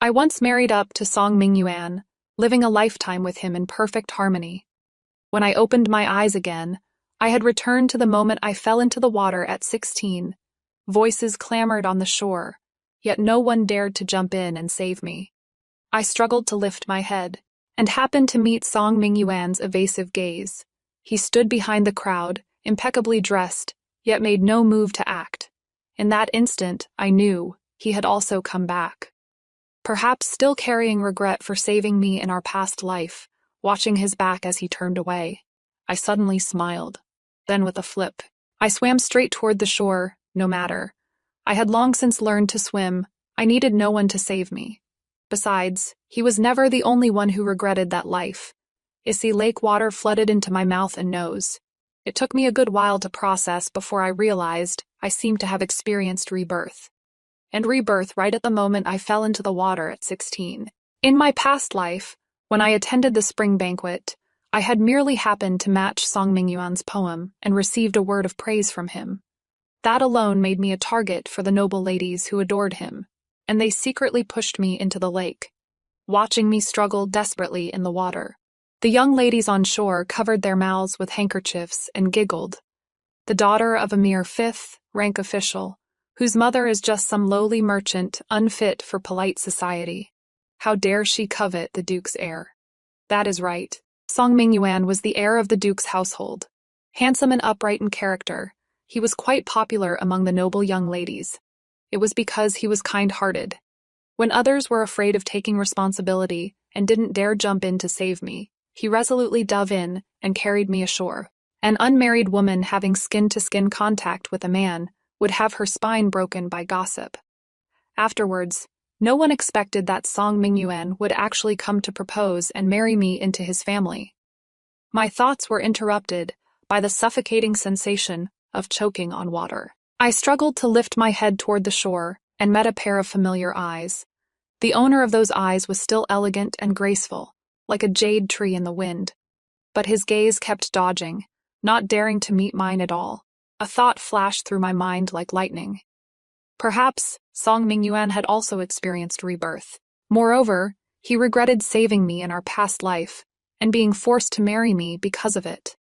I once married up to Song Mingyuan, living a lifetime with him in perfect harmony. When I opened my eyes again, I had returned to the moment I fell into the water at 16. Voices clamored on the shore, yet no one dared to jump in and save me. I struggled to lift my head, and happened to meet Song Mingyuan's evasive gaze. He stood behind the crowd, impeccably dressed, yet made no move to act. In that instant, I knew he had also come back. Perhaps still carrying regret for saving me in our past life, watching his back as he turned away. I suddenly smiled. Then with a flip, I swam straight toward the shore, no matter. I had long since learned to swim. I needed no one to save me. Besides, he was never the only one who regretted that life. Icy lake water flooded into my mouth and nose. It took me a good while to process before I realized I seemed to have experienced rebirth. And rebirth right at the moment I fell into the water at 16. In my past life, when I attended the spring banquet, I had merely happened to match Song Mingyuan's poem and received a word of praise from him. That alone made me a target for the noble ladies who adored him, and they secretly pushed me into the lake, watching me struggle desperately in the water. The young ladies on shore covered their mouths with handkerchiefs and giggled. The daughter of a mere fifth-rank official, whose mother is just some lowly merchant unfit for polite society. How dare she covet the Duke's heir? That is right. Song Mingyuan was the heir of the Duke's household. Handsome and upright in character, he was quite popular among the noble young ladies. It was because he was kind-hearted. When others were afraid of taking responsibility and didn't dare jump in to save me, he resolutely dove in and carried me ashore. An unmarried woman having skin-to-skin contact with a man would have her spine broken by gossip. Afterwards, no one expected that Song Mingyuan would actually come to propose and marry me into his family. My thoughts were interrupted by the suffocating sensation of choking on water. I struggled to lift my head toward the shore and met a pair of familiar eyes. The owner of those eyes was still elegant and graceful, like a jade tree in the wind. But his gaze kept dodging, not daring to meet mine at all. A thought flashed through my mind like lightning. Perhaps Song Mingyuan had also experienced rebirth. Moreover, he regretted saving me in our past life and being forced to marry me because of it.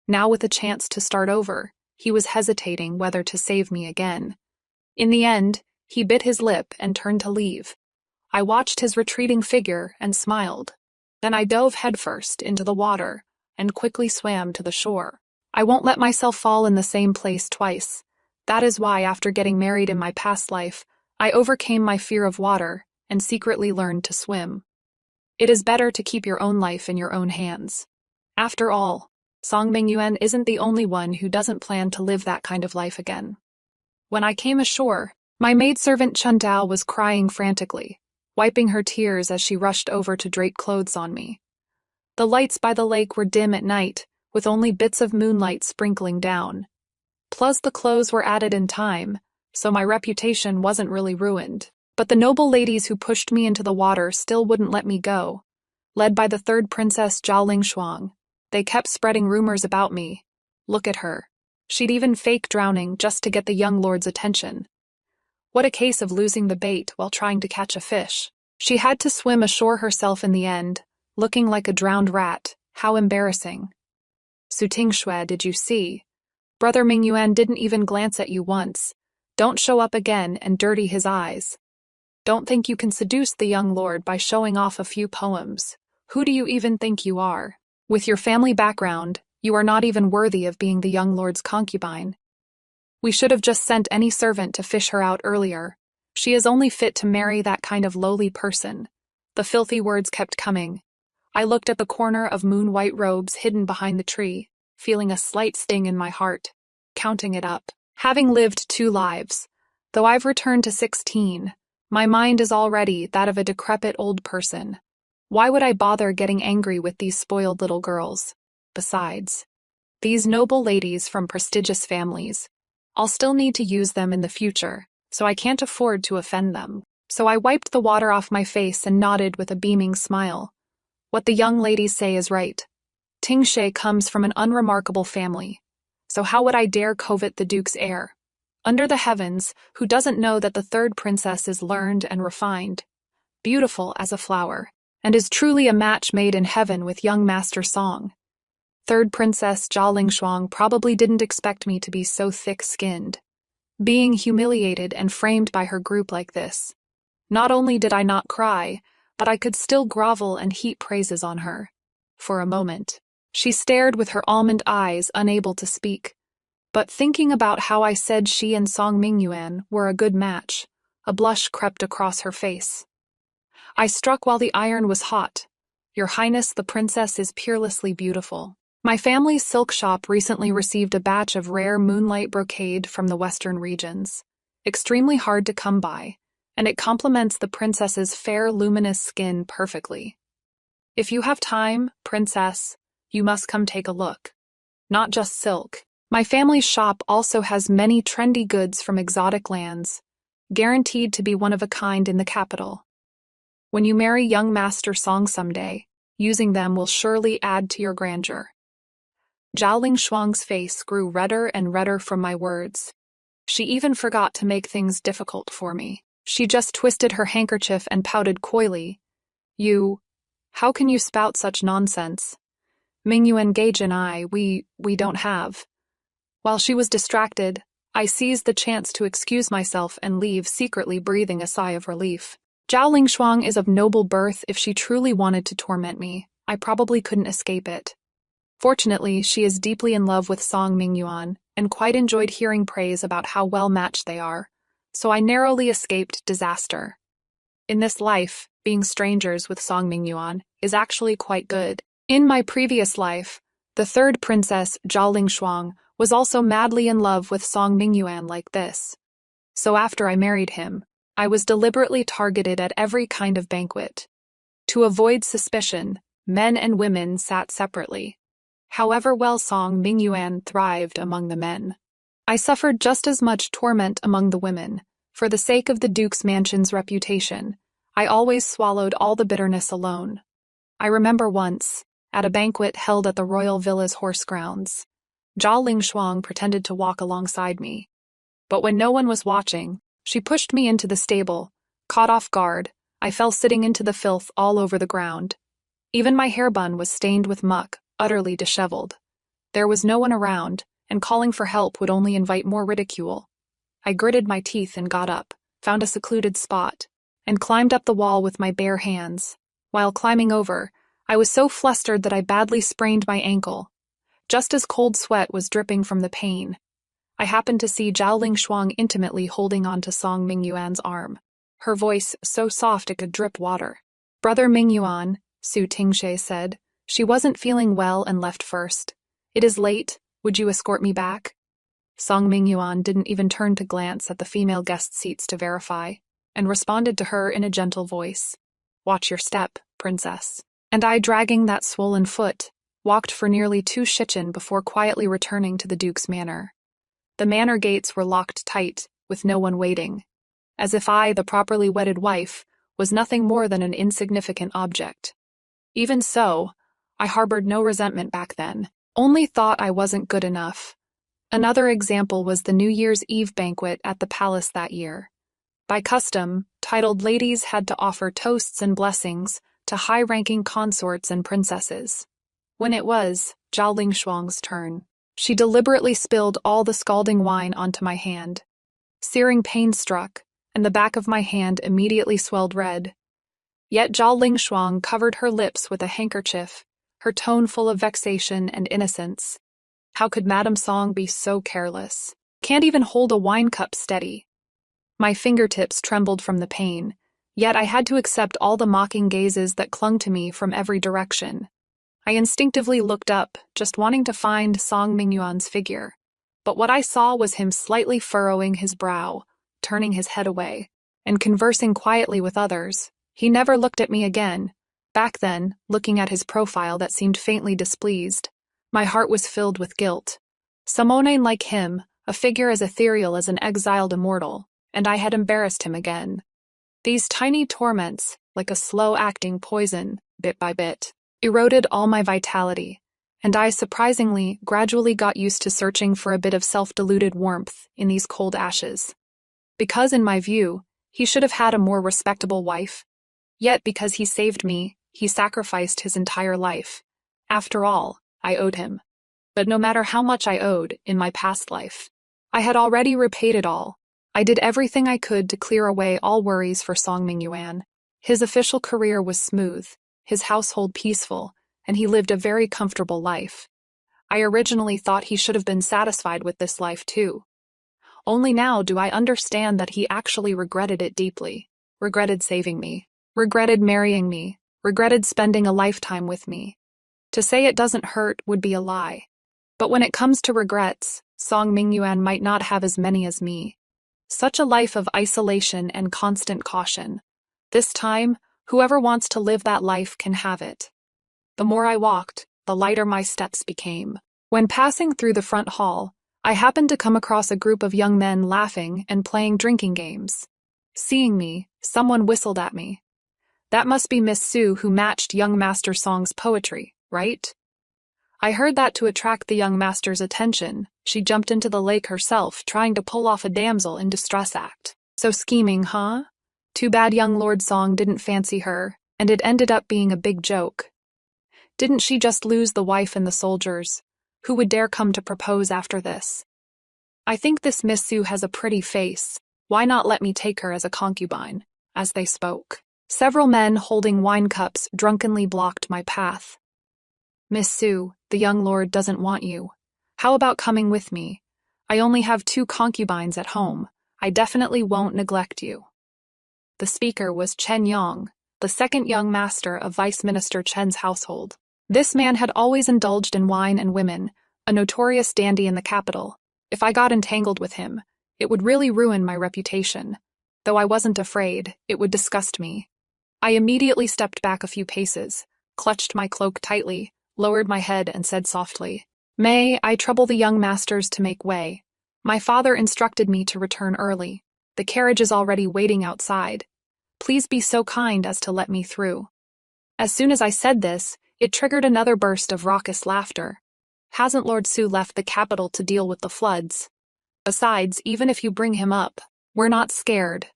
Now with a chance to start over, he was hesitating whether to save me again. In the end, he bit his lip and turned to leave. I watched his retreating figure and smiled. Then I dove headfirst into the water and quickly swam to the shore. I won't let myself fall in the same place twice. That is why, after getting married in my past life, I overcame my fear of water and secretly learned to swim. It is better to keep your own life in your own hands. After all, Song Mingyuan isn't the only one who doesn't plan to live that kind of life again. When I came ashore, my maidservant Chundao was crying frantically, wiping her tears as she rushed over to drape clothes on me. The lights by the lake were dim at night, with only bits of moonlight sprinkling down. Plus the clothes were added in time, so my reputation wasn't really ruined. But the noble ladies who pushed me into the water still wouldn't let me go. Led by the third princess Zhao Lingshuang, they kept spreading rumors about me. Look at her. She'd even fake drowning just to get the young lord's attention. What a case of losing the bait while trying to catch a fish. She had to swim ashore herself in the end, looking like a drowned rat. How embarrassing. Su Tingshui, did you see? Brother Mingyuan didn't even glance at you once. Don't show up again and dirty his eyes. Don't think you can seduce the young lord by showing off a few poems. Who do you even think you are? With your family background, you are not even worthy of being the young lord's concubine. We should have just sent any servant to fish her out earlier. She is only fit to marry that kind of lowly person. The filthy words kept coming. I looked at the corner of moon-white robes hidden behind the tree, feeling a slight sting in my heart, counting it up. Having lived 2 lives, though I've returned to 16, my mind is already that of a decrepit old person. Why would I bother getting angry with these spoiled little girls? Besides, these noble ladies from prestigious families, I'll still need to use them in the future, so I can't afford to offend them. So I wiped the water off my face and nodded with a beaming smile. What the young ladies say is right. Tingshui comes from an unremarkable family, so how would I dare covet the Duke's heir? Under the heavens, who doesn't know that the third princess is learned and refined? beautiful as a flower, and is truly a match made in heaven with young Master Song. Third Princess Jia Lingshuang probably didn't expect me to be so thick-skinned. Being humiliated and framed by her group like this. Not only did I not cry, but I could still grovel and heap praises on her. For a moment, she stared with her almond eyes, unable to speak. But thinking about how I said she and Song Mingyuan were a good match, a blush crept across her face. I struck while the iron was hot. Your Highness, the princess is peerlessly beautiful. My family's silk shop recently received a batch of rare moonlight brocade from the western regions. Extremely hard to come by, and it complements the princess's fair, luminous skin perfectly. If you have time, princess, you must come take a look. Not just silk. My family's shop also has many trendy goods from exotic lands, guaranteed to be one of a kind in the capital. When you marry young Master Song someday, using them will surely add to your grandeur. Jia Lingshuang's face grew redder and redder from my words. She even forgot to make things difficult for me. She just twisted her handkerchief and pouted coyly. How can you spout such nonsense? Mingyuan Gage and I, we don't have. While she was distracted, I seized the chance to excuse myself and leave, secretly breathing a sigh of relief. Jia Lingshuang is of noble birth. If she truly wanted to torment me, I probably couldn't escape it. Fortunately, she is deeply in love with Song Mingyuan and quite enjoyed hearing praise about how well matched they are, so I narrowly escaped disaster. In this life, being strangers with Song Mingyuan is actually quite good. In my previous life, the third princess, Jia Lingshuang, was also madly in love with Song Mingyuan like this. So after I married him, I was deliberately targeted at every kind of banquet. To avoid suspicion, men and women sat separately. However well Song Mingyuan thrived among the men, I suffered just as much torment among the women. For the sake of the Duke's mansion's reputation, I always swallowed all the bitterness alone. I remember once, at a banquet held at the royal villa's horse grounds, Jia Lingshuang pretended to walk alongside me. But when no one was watching, she pushed me into the stable. Caught off guard, I fell sitting into the filth all over the ground. Even my hair bun was stained with muck, utterly disheveled. There was no one around, and calling for help would only invite more ridicule. I gritted my teeth and got up, found a secluded spot, and climbed up the wall with my bare hands. While climbing over, I was so flustered that I badly sprained my ankle. Just as cold sweat was dripping from the pain, I happened to see Jia Lingshuang intimately holding onto Song Mingyuan's arm, her voice so soft it could drip water. "Brother Mingyuan," Su Tingshe said. "She wasn't feeling well and left first. It is late, would you escort me back?" Song Mingyuan didn't even turn to glance at the female guest seats to verify, and responded to her in a gentle voice. "Watch your step, princess." And I, dragging that swollen foot, walked for nearly 2 shichen before quietly returning to the Duke's manor. The manor gates were locked tight, with no one waiting, as if I, the properly wedded wife, was nothing more than an insignificant object. Even so, I harbored no resentment back then, only thought I wasn't good enough. Another example was the New Year's Eve banquet at the palace that year. By custom, titled ladies had to offer toasts and blessings to high-ranking consorts and princesses. When it was Jia Lingshuang's turn, she deliberately spilled all the scalding wine onto my hand. Searing pain struck, and the back of my hand immediately swelled red. Yet Jia Lingshuang covered her lips with a handkerchief, her tone full of vexation and innocence. How could Madame Song be so careless? Can't even hold a wine cup steady. My fingertips trembled from the pain, yet I had to accept all the mocking gazes that clung to me from every direction. I instinctively looked up, just wanting to find Song Mingyuan's figure. But what I saw was him slightly furrowing his brow, turning his head away, and conversing quietly with others. He never looked at me again. Back then, looking at his profile that seemed faintly displeased, my heart was filled with guilt. Someone like him, a figure as ethereal as an exiled immortal, and I had embarrassed him again. These tiny torments, like a slow-acting poison, bit by bit, eroded all my vitality, and I surprisingly gradually got used to searching for a bit of self-deluded warmth in these cold ashes. Because, in my view, he should have had a more respectable wife. Yet because he saved me, he sacrificed his entire life. After all, I owed him. But no matter how much I owed in my past life, I had already repaid it all. I did everything I could to clear away all worries for Song Mingyuan. His official career was smooth, his household peaceful, and he lived a very comfortable life. I originally thought he should have been satisfied with this life too. Only now do I understand that he actually regretted it deeply. Regretted saving me. Regretted marrying me. Regretted spending a lifetime with me. To say it doesn't hurt would be a lie. But when it comes to regrets, Song Mingyuan might not have as many as me. Such a life of isolation and constant caution. This time, whoever wants to live that life can have it. The more I walked, the lighter my steps became. When passing through the front hall, I happened to come across a group of young men laughing and playing drinking games. Seeing me, someone whistled at me. That must be Miss Sue who matched young Master Song's poetry, right? I heard that to attract the young master's attention, she jumped into the lake herself, trying to pull off a damsel in distress act. So scheming, huh? Too bad young Lord Song didn't fancy her, and it ended up being a big joke. Didn't she just lose the wife and the soldiers? Who would dare come to propose after this? I think this Miss Sue has a pretty face. Why not let me take her as a concubine? As they spoke, several men holding wine cups drunkenly blocked my path. Miss Sue, the young lord doesn't want you. How about coming with me? I only have 2 concubines at home. I definitely won't neglect you. The speaker was Chen Yong, the second young master of Vice Minister Chen's household. This man had always indulged in wine and women, a notorious dandy in the capital. If I got entangled with him, it would really ruin my reputation. Though I wasn't afraid, it would disgust me. I immediately stepped back a few paces, clutched my cloak tightly, lowered my head and said softly, "May I trouble the young masters to make way? My father instructed me to return early. The carriage is already waiting outside. Please be so kind as to let me through." As soon as I said this, it triggered another burst of raucous laughter. Hasn't Lord Su left the capital to deal with the floods? Besides, even if you bring him up, we're not scared.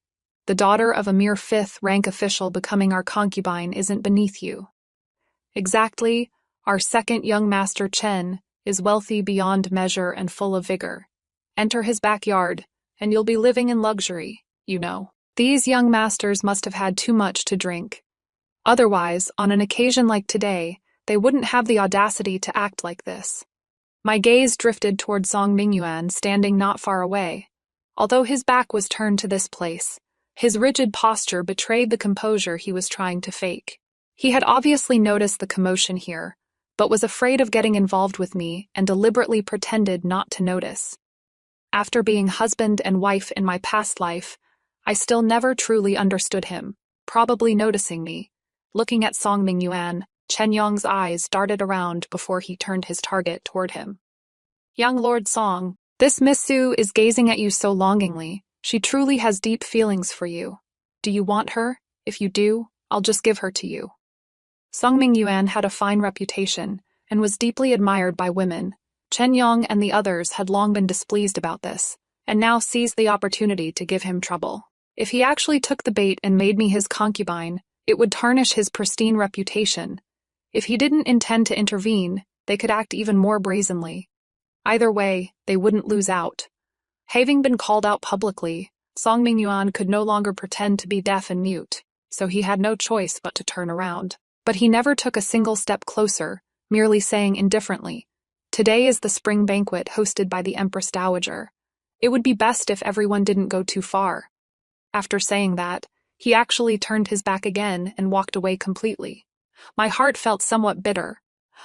The daughter of a mere 5th-rank official becoming our concubine isn't beneath you. Exactly, our second young master Chen is wealthy beyond measure and full of vigor. Enter his backyard, and you'll be living in luxury, you know. These young masters must have had too much to drink. Otherwise, on an occasion like today, they wouldn't have the audacity to act like this. My gaze drifted toward Song Mingyuan standing not far away. Although his back was turned to this place, his rigid posture betrayed the composure he was trying to fake. He had obviously noticed the commotion here, but was afraid of getting involved with me and deliberately pretended not to notice. After being husband and wife in my past life, I still never truly understood him, probably noticing me. Looking at Song Mingyuan, Chen Yong's eyes darted around before he turned his target toward him. "Young Lord Song, this Miss Sue is gazing at you so longingly. She truly has deep feelings for you. Do you want her? If you do, I'll just give her to you." Song Mingyuan had a fine reputation and was deeply admired by women. Chen Yong and the others had long been displeased about this, and now seized the opportunity to give him trouble. If he actually took the bait and made me his concubine, it would tarnish his pristine reputation. If he didn't intend to intervene, they could act even more brazenly. Either way, they wouldn't lose out. Having been called out publicly, Song Mingyuan could no longer pretend to be deaf and mute, so he had no choice but to turn around. But he never took a single step closer, merely saying indifferently, "Today is the spring banquet hosted by the Empress Dowager. It would be best if everyone didn't go too far." After saying that, he actually turned his back again and walked away completely. My heart felt somewhat bitter.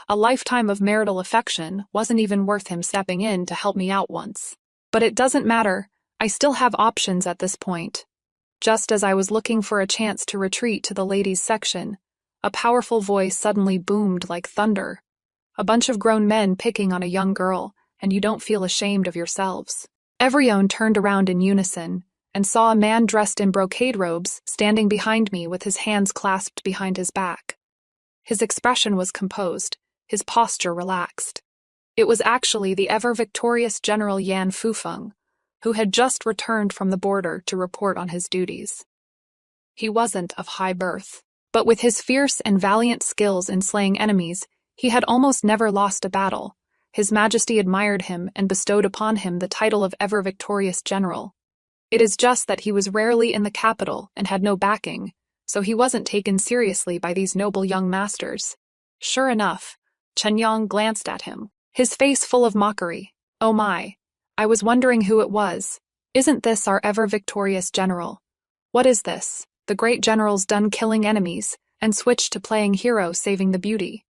A lifetime of marital affection wasn't even worth him stepping in to help me out once. But it doesn't matter, I still have options at this point. Just as I was looking for a chance to retreat to the ladies' section, a powerful voice suddenly boomed like thunder. A bunch of grown men picking on a young girl, and you don't feel ashamed of yourselves. Everyone turned around in unison, and saw a man dressed in brocade robes standing behind me with his hands clasped behind his back. His expression was composed, his posture relaxed. It was actually the ever-victorious General Yan Fufeng, who had just returned from the border to report on his duties. He wasn't of high birth. But with his fierce and valiant skills in slaying enemies, he had almost never lost a battle. His Majesty admired him and bestowed upon him the title of ever-victorious general. It is just that he was rarely in the capital and had no backing, so he wasn't taken seriously by these noble young masters. Sure enough, Chen Yang glanced at him, his face full of mockery. Oh my, I was wondering who it was. Isn't this our ever-victorious general? What is this? The great general's done killing enemies and switched to playing hero saving the beauty.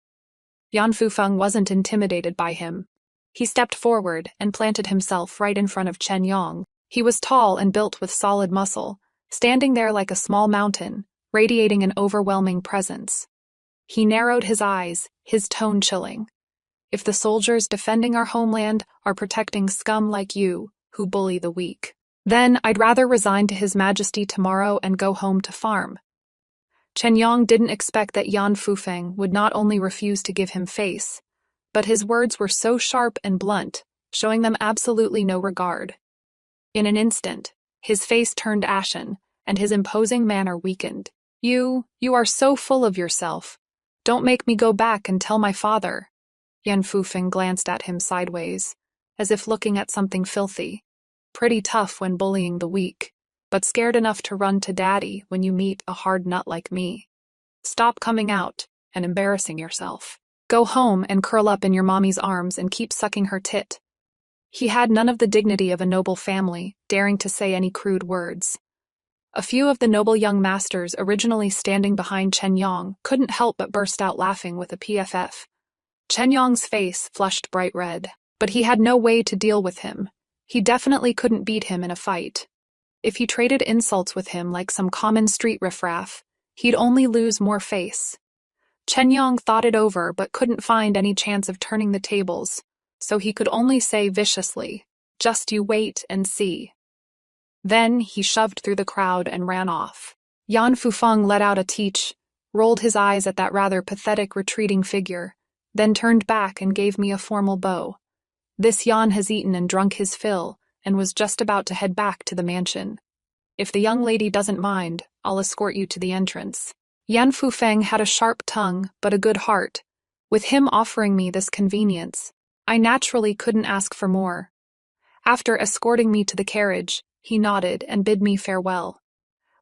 Yan Fufeng wasn't intimidated by him. He stepped forward and planted himself right in front of Chen Yang. He was tall and built with solid muscle, standing there like a small mountain, radiating an overwhelming presence. He narrowed his eyes, his tone chilling. If the soldiers defending our homeland are protecting scum like you, who bully the weak, then I'd rather resign to His Majesty tomorrow and go home to farm. Chen Yang didn't expect that Yan Fufeng would not only refuse to give him face, but his words were so sharp and blunt, showing them absolutely no regard. In an instant, his face turned ashen, and his imposing manner weakened. You are so full of yourself. Don't make me go back and tell my father. Yan Fufeng glanced at him sideways, as if looking at something filthy. Pretty tough when bullying the weak, but scared enough to run to daddy when you meet a hard nut like me. Stop coming out and embarrassing yourself. Go home and curl up in your mommy's arms and keep sucking her tit. He had none of the dignity of a noble family, daring to say any crude words. A few of the noble young masters originally standing behind Chen Yang couldn't help but burst out laughing with a PFF. Chen Yang's face flushed bright red, but he had no way to deal with him. He definitely couldn't beat him in a fight. If he traded insults with him like some common street riffraff, he'd only lose more face. Chen Yang thought it over but couldn't find any chance of turning the tables, so he could only say viciously, "Just you wait and see." Then he shoved through the crowd and ran off. Yan Fufeng let out a teach, rolled his eyes at that rather pathetic retreating figure, then turned back and gave me a formal bow. This Yan has eaten and drunk his fill and was just about to head back to the mansion. If the young lady doesn't mind, I'll escort you to the entrance. Yan Fufeng had a sharp tongue but a good heart. With him offering me this convenience, I naturally couldn't ask for more. After escorting me to the carriage, he nodded and bid me farewell.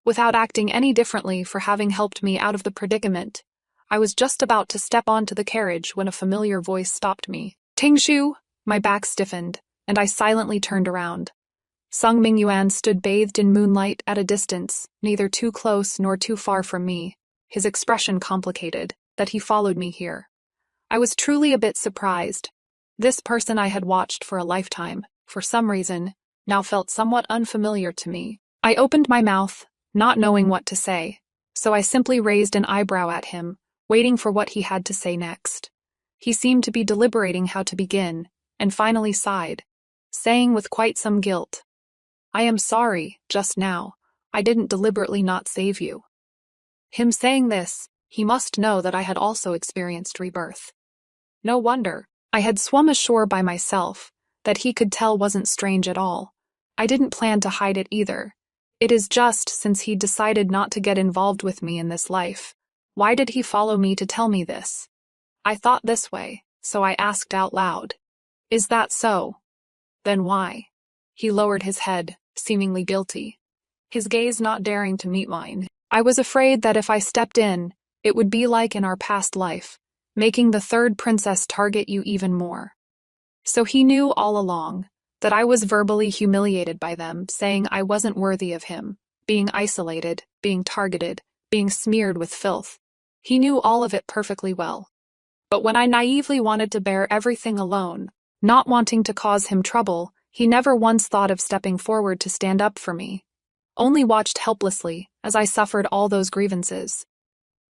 Without acting any differently for having helped me out of the predicament, I was just about to step onto the carriage when a familiar voice stopped me. Tingshu! My back stiffened, and I silently turned around. Sung Mingyuan stood bathed in moonlight at a distance, neither too close nor too far from me, his expression complicated, that he followed me here. I was truly a bit surprised. This person I had watched for a lifetime, for some reason, now felt somewhat unfamiliar to me. I opened my mouth, not knowing what to say, so I simply raised an eyebrow at him, waiting for what he had to say next. He seemed to be deliberating how to begin, and finally sighed, saying with quite some guilt, "I am sorry, just now. I didn't deliberately not save you." Him saying this, he must know that I had also experienced rebirth. No wonder. I had swum ashore by myself. That he could tell wasn't strange at all. I didn't plan to hide it either. It is just since he'd decided not to get involved with me in this life. Why did he follow me to tell me this? I thought this way, so I asked out loud. Is that so? Then why? He lowered his head, seemingly guilty, his gaze not daring to meet mine. I was afraid that if I stepped in, it would be like in our past life, making the third princess target you even more. So he knew all along that I was verbally humiliated by them, saying I wasn't worthy of him, being isolated, being targeted, being smeared with filth. He knew all of it perfectly well. But when I naively wanted to bear everything alone, not wanting to cause him trouble, he never once thought of stepping forward to stand up for me, only watched helplessly as I suffered all those grievances.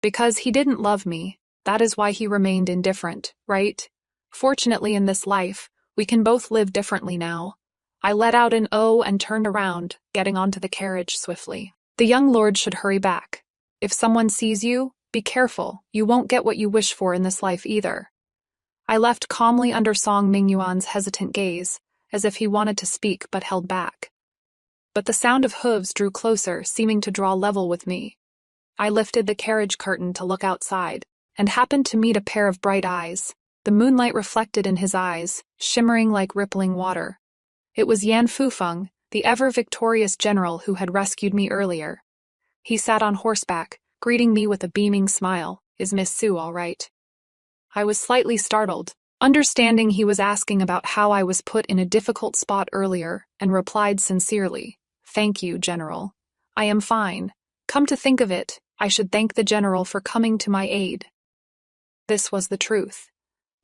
Because he didn't love me, that is why he remained indifferent, right? Fortunately in this life, we can both live differently now. I let out an "oh" and turned around, getting onto the carriage swiftly. The young lord should hurry back. If someone sees you, be careful, you won't get what you wish for in this life either. I left calmly under Song Mingyuan's hesitant gaze, as if he wanted to speak but held back. But the sound of hooves drew closer, seeming to draw level with me. I lifted the carriage curtain to look outside, and happened to meet a pair of bright eyes, the moonlight reflected in his eyes, shimmering like rippling water. It was Yan Fufeng, the ever-victorious general who had rescued me earlier. He sat on horseback, greeting me with a beaming smile. "Is Miss Sue all right?" I was slightly startled, understanding he was asking about how I was put in a difficult spot earlier, and replied sincerely, "Thank you, General. I am fine. Come to think of it, I should thank the General for coming to my aid." This was the truth.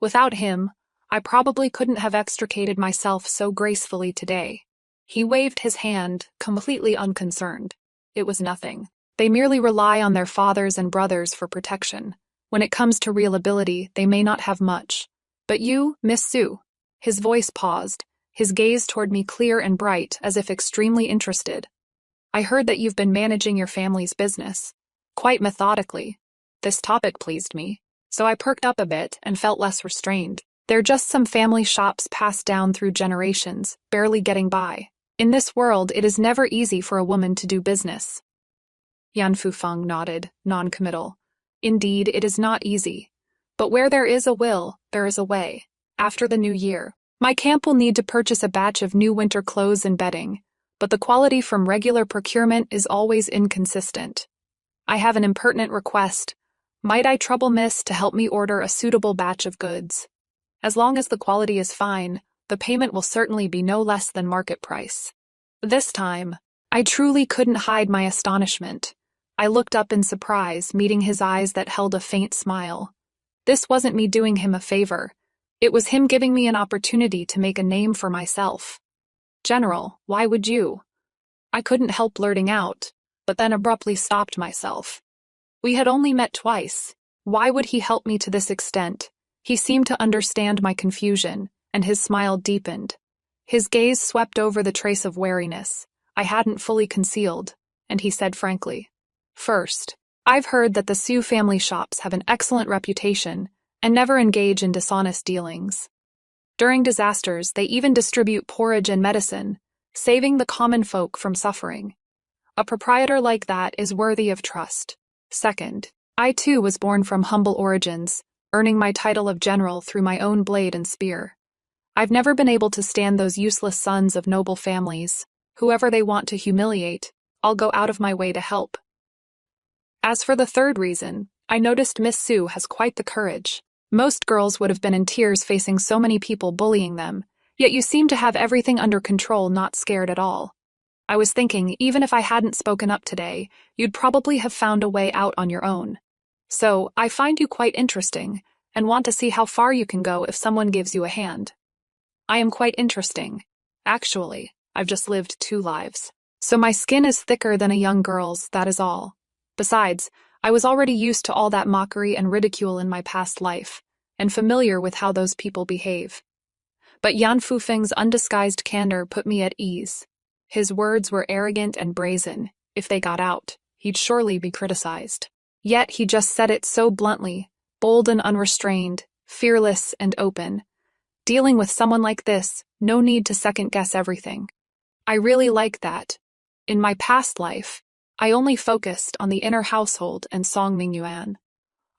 Without him, I probably couldn't have extricated myself so gracefully today. He waved his hand, completely unconcerned. It was nothing. They merely rely on their fathers and brothers for protection. When it comes to real ability, they may not have much. But you, Miss Sue. His voice paused, his gaze toward me clear and bright, as if extremely interested. "I heard that you've been managing your family's business. Quite methodically." This topic pleased me, so I perked up a bit and felt less restrained. They're just some family shops passed down through generations, barely getting by. In this world, it is never easy for a woman to do business. Yan Fufeng nodded, non-committal. "Indeed, it is not easy. But where there is a will, there is a way. After the new year, my camp will need to purchase a batch of new winter clothes and bedding, but the quality from regular procurement is always inconsistent. I have an impertinent request. Might I trouble Miss to help me order a suitable batch of goods? As long as the quality is fine, the payment will certainly be no less than market price." This time, I truly couldn't hide my astonishment. I looked up in surprise, meeting his eyes that held a faint smile. This wasn't me doing him a favor. It was him giving me an opportunity to make a name for myself. "General, why would you?" I couldn't help blurting out, but then abruptly stopped myself. We had only met twice. Why would he help me to this extent? He seemed to understand my confusion, and his smile deepened. His gaze swept over the trace of wariness I hadn't fully concealed, and he said frankly, "First, I've heard that the Sue family shops have an excellent reputation and never engage in dishonest dealings. During disasters, they even distribute porridge and medicine, saving the common folk from suffering. A proprietor like that is worthy of trust. Second, I too was born from humble origins, earning my title of general through my own blade and spear. I've never been able to stand those useless sons of noble families. Whoever they want to humiliate, I'll go out of my way to help. As for the third reason, I noticed Miss Sue has quite the courage. Most girls would have been in tears facing so many people bullying them, yet you seem to have everything under control, not scared at all. I was thinking, even if I hadn't spoken up today, you'd probably have found a way out on your own. So, I find you quite interesting, and want to see how far you can go if someone gives you a hand." I am quite interesting. Actually, I've just lived 2 lives. So my skin is thicker than a young girl's, that is all. Besides, I was already used to all that mockery and ridicule in my past life, and familiar with how those people behave. But Yan Fufeng's undisguised candor put me at ease. His words were arrogant and brazen. If they got out, he'd surely be criticized. Yet he just said it so bluntly, bold and unrestrained, fearless and open. Dealing with someone like this, no need to second-guess everything. I really like that. In my past life, I only focused on the inner household and Song Mingyuan.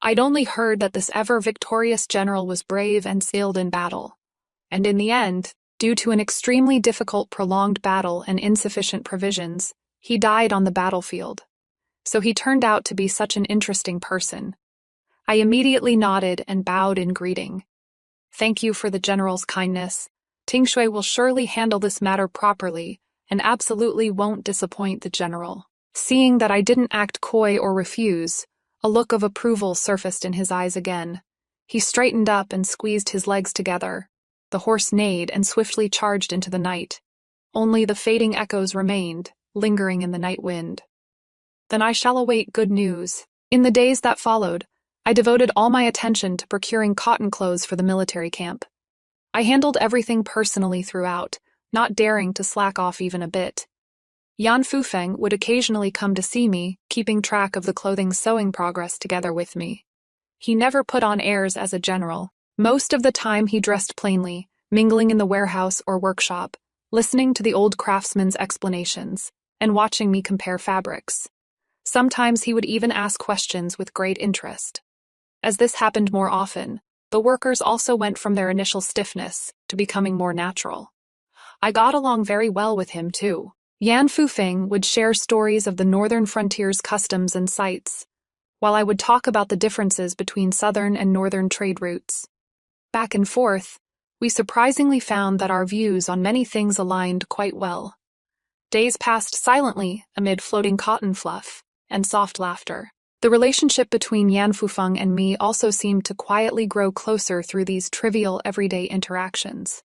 I'd only heard that this ever-victorious general was brave and skilled in battle. And in the end, due to an extremely difficult prolonged battle and insufficient provisions, he died on the battlefield. So he turned out to be such an interesting person. I immediately nodded and bowed in greeting. "Thank you for the general's kindness. Tingshui will surely handle this matter properly and absolutely won't disappoint the general." Seeing that I didn't act coy or refuse, a look of approval surfaced in his eyes again. He straightened up and squeezed his legs together. The horse neighed and swiftly charged into the night. Only the fading echoes remained, lingering in the night wind. Then I shall await good news. In the days that followed, I devoted all my attention to procuring cotton clothes for the military camp. I handled everything personally throughout, not daring to slack off even a bit. Yan Fufeng would occasionally come to see me, keeping track of the clothing sewing progress together with me. He never put on airs as a general. Most of the time he dressed plainly, mingling in the warehouse or workshop, listening to the old craftsman's explanations, and watching me compare fabrics. Sometimes he would even ask questions with great interest. As this happened more often, the workers also went from their initial stiffness to becoming more natural. I got along very well with him, too. Yan Fufeng would share stories of the northern frontier's customs and sites, while I would talk about the differences between southern and northern trade routes. Back and forth, we surprisingly found that our views on many things aligned quite well. Days passed silently amid floating cotton fluff and soft laughter. The relationship between Yan Fufeng and me also seemed to quietly grow closer through these trivial everyday interactions.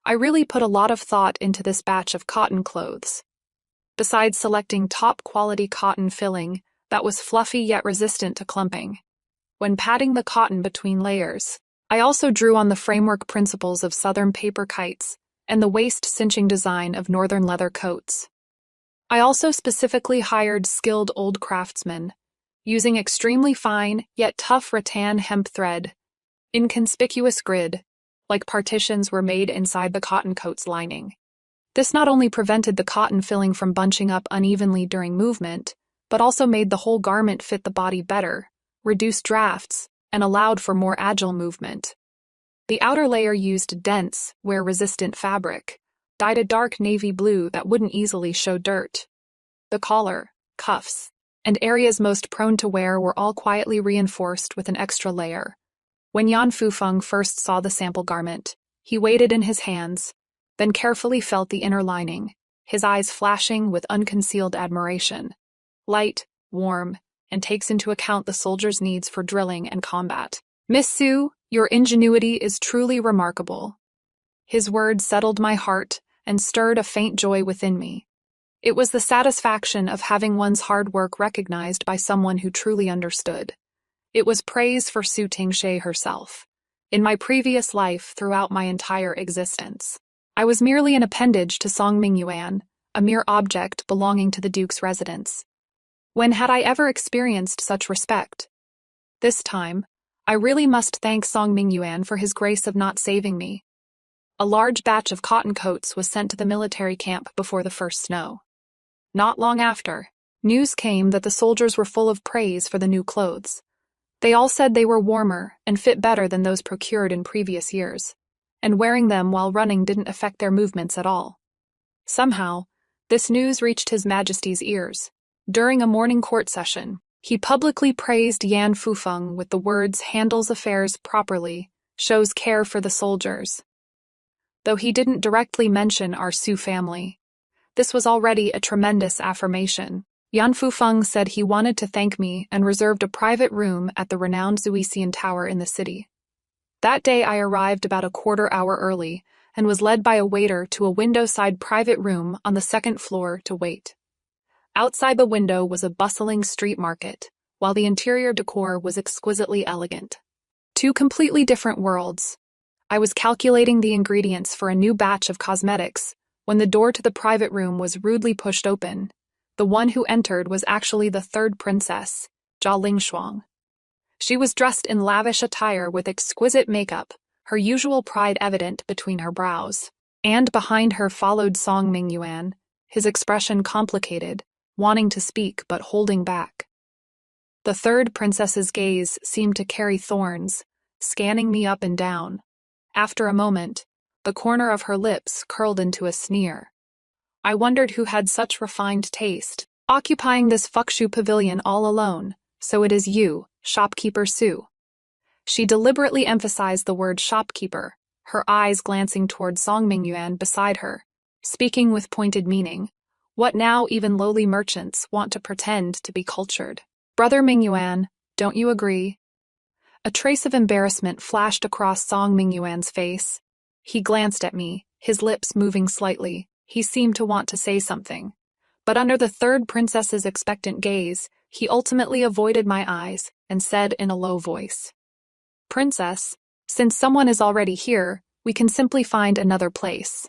I really put a lot of thought into this batch of cotton clothes. Besides selecting top-quality cotton filling that was fluffy yet resistant to clumping, when patting the cotton between layers, I also drew on the framework principles of southern paper kites and the waist-cinching design of northern leather coats. I also specifically hired skilled old craftsmen, using extremely fine yet tough rattan hemp thread, inconspicuous grid, like partitions were made inside the cotton coat's lining. This not only prevented the cotton filling from bunching up unevenly during movement, but also made the whole garment fit the body better, reduced drafts, and allowed for more agile movement. The outer layer used dense, wear-resistant fabric, dyed a dark navy blue that wouldn't easily show dirt. The collar, cuffs, and areas most prone to wear were all quietly reinforced with an extra layer. When Yan Fufeng first saw the sample garment, he weighed it in his hands, then carefully felt the inner lining, his eyes flashing with unconcealed admiration. Light, warm, and takes into account the soldier's needs for drilling and combat. "Miss Sue, your ingenuity is truly remarkable." His words settled my heart and stirred a faint joy within me. It was the satisfaction of having one's hard work recognized by someone who truly understood. It was praise for Su Tingshe herself. In my previous life, throughout my entire existence, I was merely an appendage to Song Mingyuan, a mere object belonging to the Duke's residence. When had I ever experienced such respect? This time, I really must thank Song Mingyuan for his grace of not saving me. A large batch of cotton coats was sent to the military camp before the first snow. Not long after, news came that the soldiers were full of praise for the new clothes. They all said they were warmer and fit better than those procured in previous years, and wearing them while running didn't affect their movements at all. Somehow, this news reached His Majesty's ears. During a morning court session, he publicly praised Yan Fufeng with the words "handles affairs properly, shows care for the soldiers." Though he didn't directly mention our Su family, this was already a tremendous affirmation. Yan Fufeng said he wanted to thank me and reserved a private room at the renowned Zuisian Tower in the city. That day I arrived about a quarter-hour early and was led by a waiter to a window-side private room on the second floor to wait. Outside the window was a bustling street market, while the interior decor was exquisitely elegant. Two completely different worlds. I was calculating the ingredients for a new batch of cosmetics when the door to the private room was rudely pushed open. The one who entered was actually the third princess, Jia Lingshuang. She was dressed in lavish attire with exquisite makeup, her usual pride evident between her brows. And behind her followed Song Mingyuan, his expression complicated, wanting to speak but holding back. The third princess's gaze seemed to carry thorns, scanning me up and down. After a moment, the corner of her lips curled into a sneer. I wondered who had such refined taste, occupying this fuckshoe pavilion all alone. "So it is you, shopkeeper Su." She deliberately emphasized the word shopkeeper, her eyes glancing toward Song Mingyuan beside her, speaking with pointed meaning. What now even lowly merchants want to pretend to be cultured? "Brother Mingyuan, don't you agree?" A trace of embarrassment flashed across Song Mingyuan's face. He glanced at me, his lips moving slightly. He seemed to want to say something. But under the third princess's expectant gaze, he ultimately avoided my eyes and said in a low voice, "Princess, since someone is already here, we can simply find another place."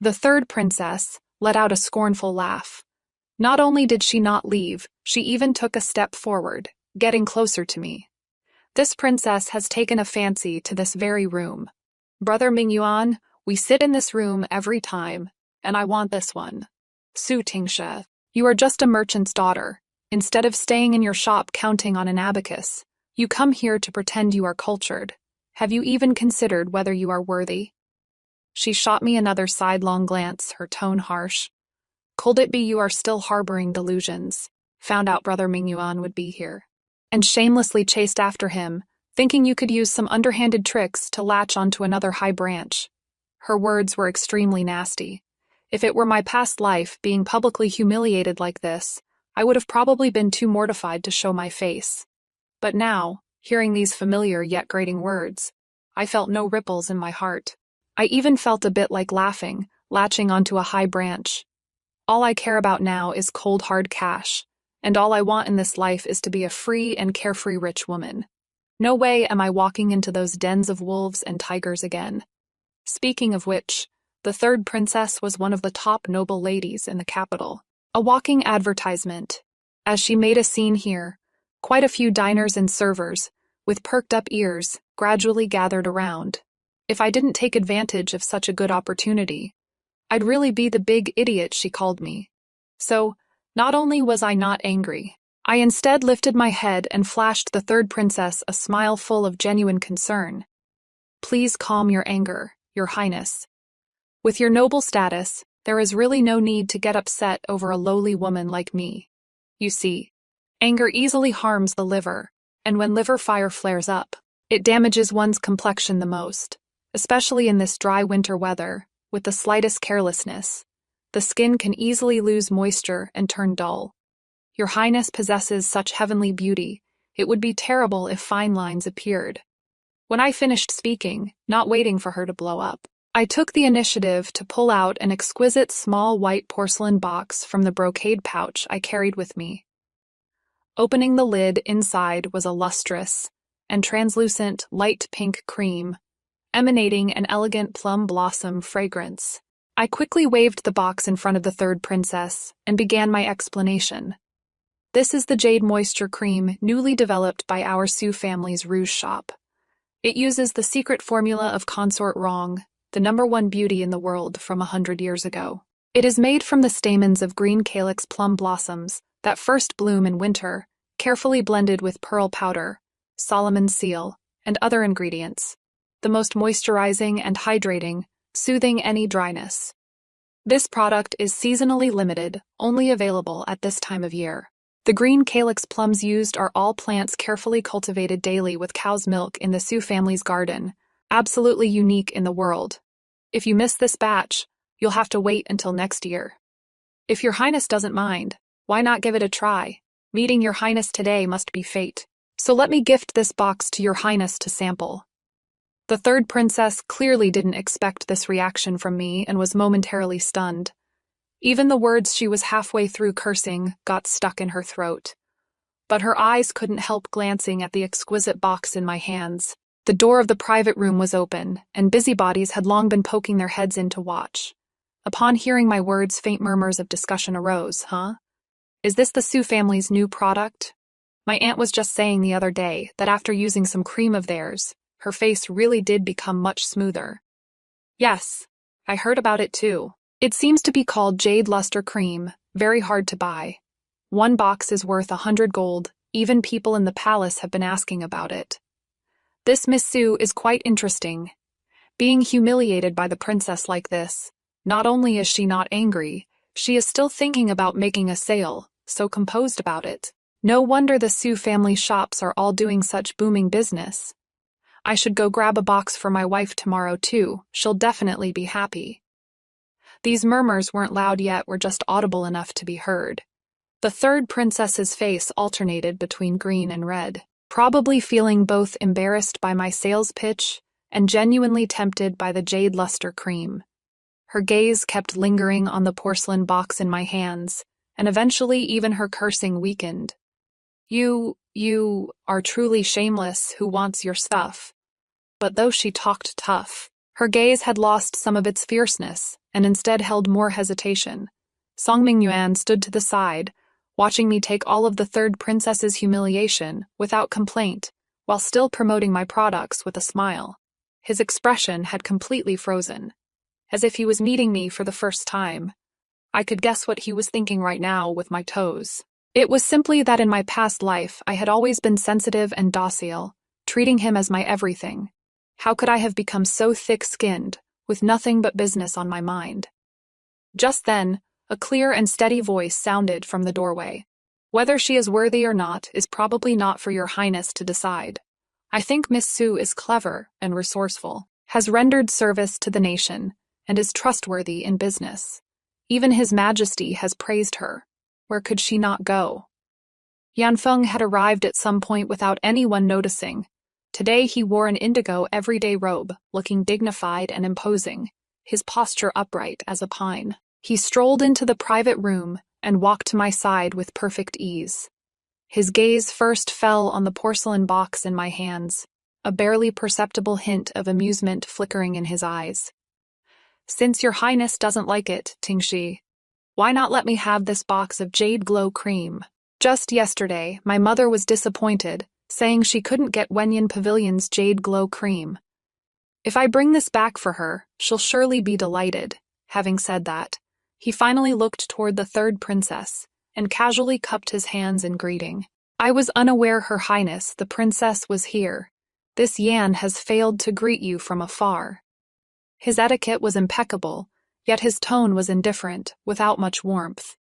The third princess let out a scornful laugh. Not only did she not leave, she even took a step forward, getting closer to me. "This princess has taken a fancy to this very room. Brother Mingyuan, we sit in this room every time, and I want this one. Su Tingshe, you are just a merchant's daughter, Instead of staying in your shop counting on an abacus, you come here to pretend you are cultured. Have you even considered whether you are worthy? She shot me another sidelong glance, her tone harsh. Could it be you are still harboring delusions? Found out Brother Mingyuan would be here. And shamelessly chased after him, thinking you could use some underhanded tricks to latch onto another high branch. Her words were extremely nasty. If it were my past life being publicly humiliated like this, I would have probably been too mortified to show my face. But now, hearing these familiar yet grating words, I felt no ripples in my heart. I even felt a bit like laughing, latching onto a high branch. All I care about now is cold hard cash, and all I want in this life is to be a free and carefree rich woman. No way am I walking into those dens of wolves and tigers again. Speaking of which, the third princess was one of the top noble ladies in the capital. A walking advertisement. As she made a scene here, quite a few diners and servers, with perked up ears, gradually gathered around. If I didn't take advantage of such a good opportunity, I'd really be the big idiot she called me. So, not only was I not angry, I instead lifted my head and flashed the third princess a smile full of genuine concern. Please calm your anger, Your Highness. With your noble status, there is really no need to get upset over a lowly woman like me. You see, anger easily harms the liver, and when liver fire flares up, it damages one's complexion the most, especially in this dry winter weather. With the slightest carelessness, the skin can easily lose moisture and turn dull. Your Highness possesses such heavenly beauty, it would be terrible if fine lines appeared. When I finished speaking, not waiting for her to blow up, I took the initiative to pull out an exquisite small white porcelain box from the brocade pouch I carried with me. Opening the lid, inside was a lustrous and translucent light pink cream, emanating an elegant plum blossom fragrance. I quickly waved the box in front of the third princess and began my explanation. This is the Jade Moisture Cream newly developed by our Sioux family's Rouge shop. It uses the secret formula of Consort Wrong, the #1 beauty in the world from 100 years ago. It is made from the stamens of green calyx plum blossoms that first bloom in winter, carefully blended with pearl powder, Solomon seal, and other ingredients. The most moisturizing and hydrating, soothing any dryness. This product is seasonally limited, only available at this time of year. The green calyx plums used are all plants carefully cultivated daily with cow's milk in the Sioux family's garden, absolutely unique in the world. If you miss this batch, you'll have to wait until next year. If Your Highness doesn't mind, why not give it a try? Meeting Your Highness today must be fate. So let me gift this box to Your Highness to sample. The third princess clearly didn't expect this reaction from me and was momentarily stunned. Even the words she was halfway through cursing got stuck in her throat. But her eyes couldn't help glancing at the exquisite box in my hands. The door of the private room was open, and busybodies had long been poking their heads in to watch. Upon hearing my words, faint murmurs of discussion arose. Huh? Is this the Sioux family's new product? My aunt was just saying the other day that after using some cream of theirs, her face really did become much smoother. Yes, I heard about it too. It seems to be called Jade Luster Cream, very hard to buy. One box is worth 100 gold, even people in the palace have been asking about it. This Miss Sioux is quite interesting. Being humiliated by the princess like this, not only is she not angry, she is still thinking about making a sale, so composed about it. No wonder the Sioux family shops are all doing such booming business. I should go grab a box for my wife tomorrow too, she'll definitely be happy. These murmurs weren't loud yet, were just audible enough to be heard. The third princess's face alternated between green and red, probably feeling both embarrassed by my sales pitch and genuinely tempted by the Jade Luster Cream. Her gaze kept lingering on the porcelain box in my hands, and eventually even her cursing weakened. You are truly shameless who wants your stuff. But though she talked tough, her gaze had lost some of its fierceness and instead held more hesitation. Song Mingyuan stood to the side, watching me take all of the third princess's humiliation without complaint, while still promoting my products with a smile. His expression had completely frozen, as if he was meeting me for the first time. I could guess what he was thinking right now with my toes. It was simply that in my past life I had always been sensitive and docile, treating him as my everything. How could I have become so thick-skinned, with nothing but business on my mind? Just then, a clear and steady voice sounded from the doorway. Whether she is worthy or not is probably not for your highness to decide. I think Miss Sue is clever and resourceful, has rendered service to the nation, and is trustworthy in business. Even His Majesty has praised her. Where could she not go? Yanfeng had arrived at some point without anyone noticing. Today he wore an indigo everyday robe, looking dignified and imposing, his posture upright as a pine. He strolled into the private room and walked to my side with perfect ease. His gaze first fell on the porcelain box in my hands, a barely perceptible hint of amusement flickering in his eyes. "Since your highness doesn't like it, Tingshi, why not let me have this box of jade glow cream? Just yesterday, my mother was disappointed, saying she couldn't get Wenyan Pavilion's jade glow cream. If I bring this back for her, she'll surely be delighted." Having said that, he finally looked toward the third princess and casually cupped his hands in greeting. "I was unaware, Her Highness, the princess was here. This Yan has failed to greet you from afar." His etiquette was impeccable, yet his tone was indifferent, without much warmth.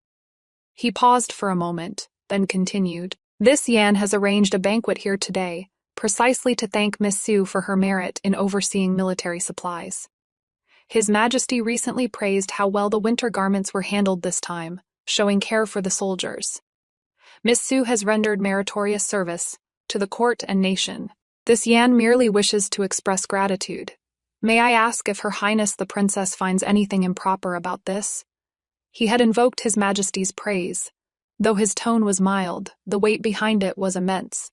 He paused for a moment, then continued, "This Yan has arranged a banquet here today, precisely to thank Miss Sue for her merit in overseeing military supplies. His Majesty recently praised how well the winter garments were handled this time, showing care for the soldiers. Miss Sue has rendered meritorious service to the court and nation. This Yan merely wishes to express gratitude. May I ask if Her Highness the Princess finds anything improper about this?" He had invoked His Majesty's praise. Though his tone was mild, the weight behind it was immense.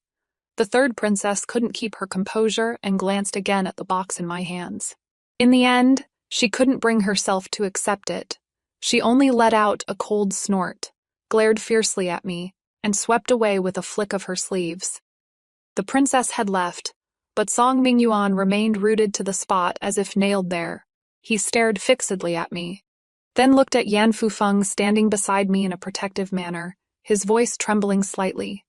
The third princess couldn't keep her composure and glanced again at the box in my hands. In the end, she couldn't bring herself to accept it. She only let out a cold snort, glared fiercely at me, and swept away with a flick of her sleeves. The princess had left, but Song Mingyuan remained rooted to the spot as if nailed there. He stared fixedly at me, then looked at Yan Fufeng standing beside me in a protective manner, his voice trembling slightly.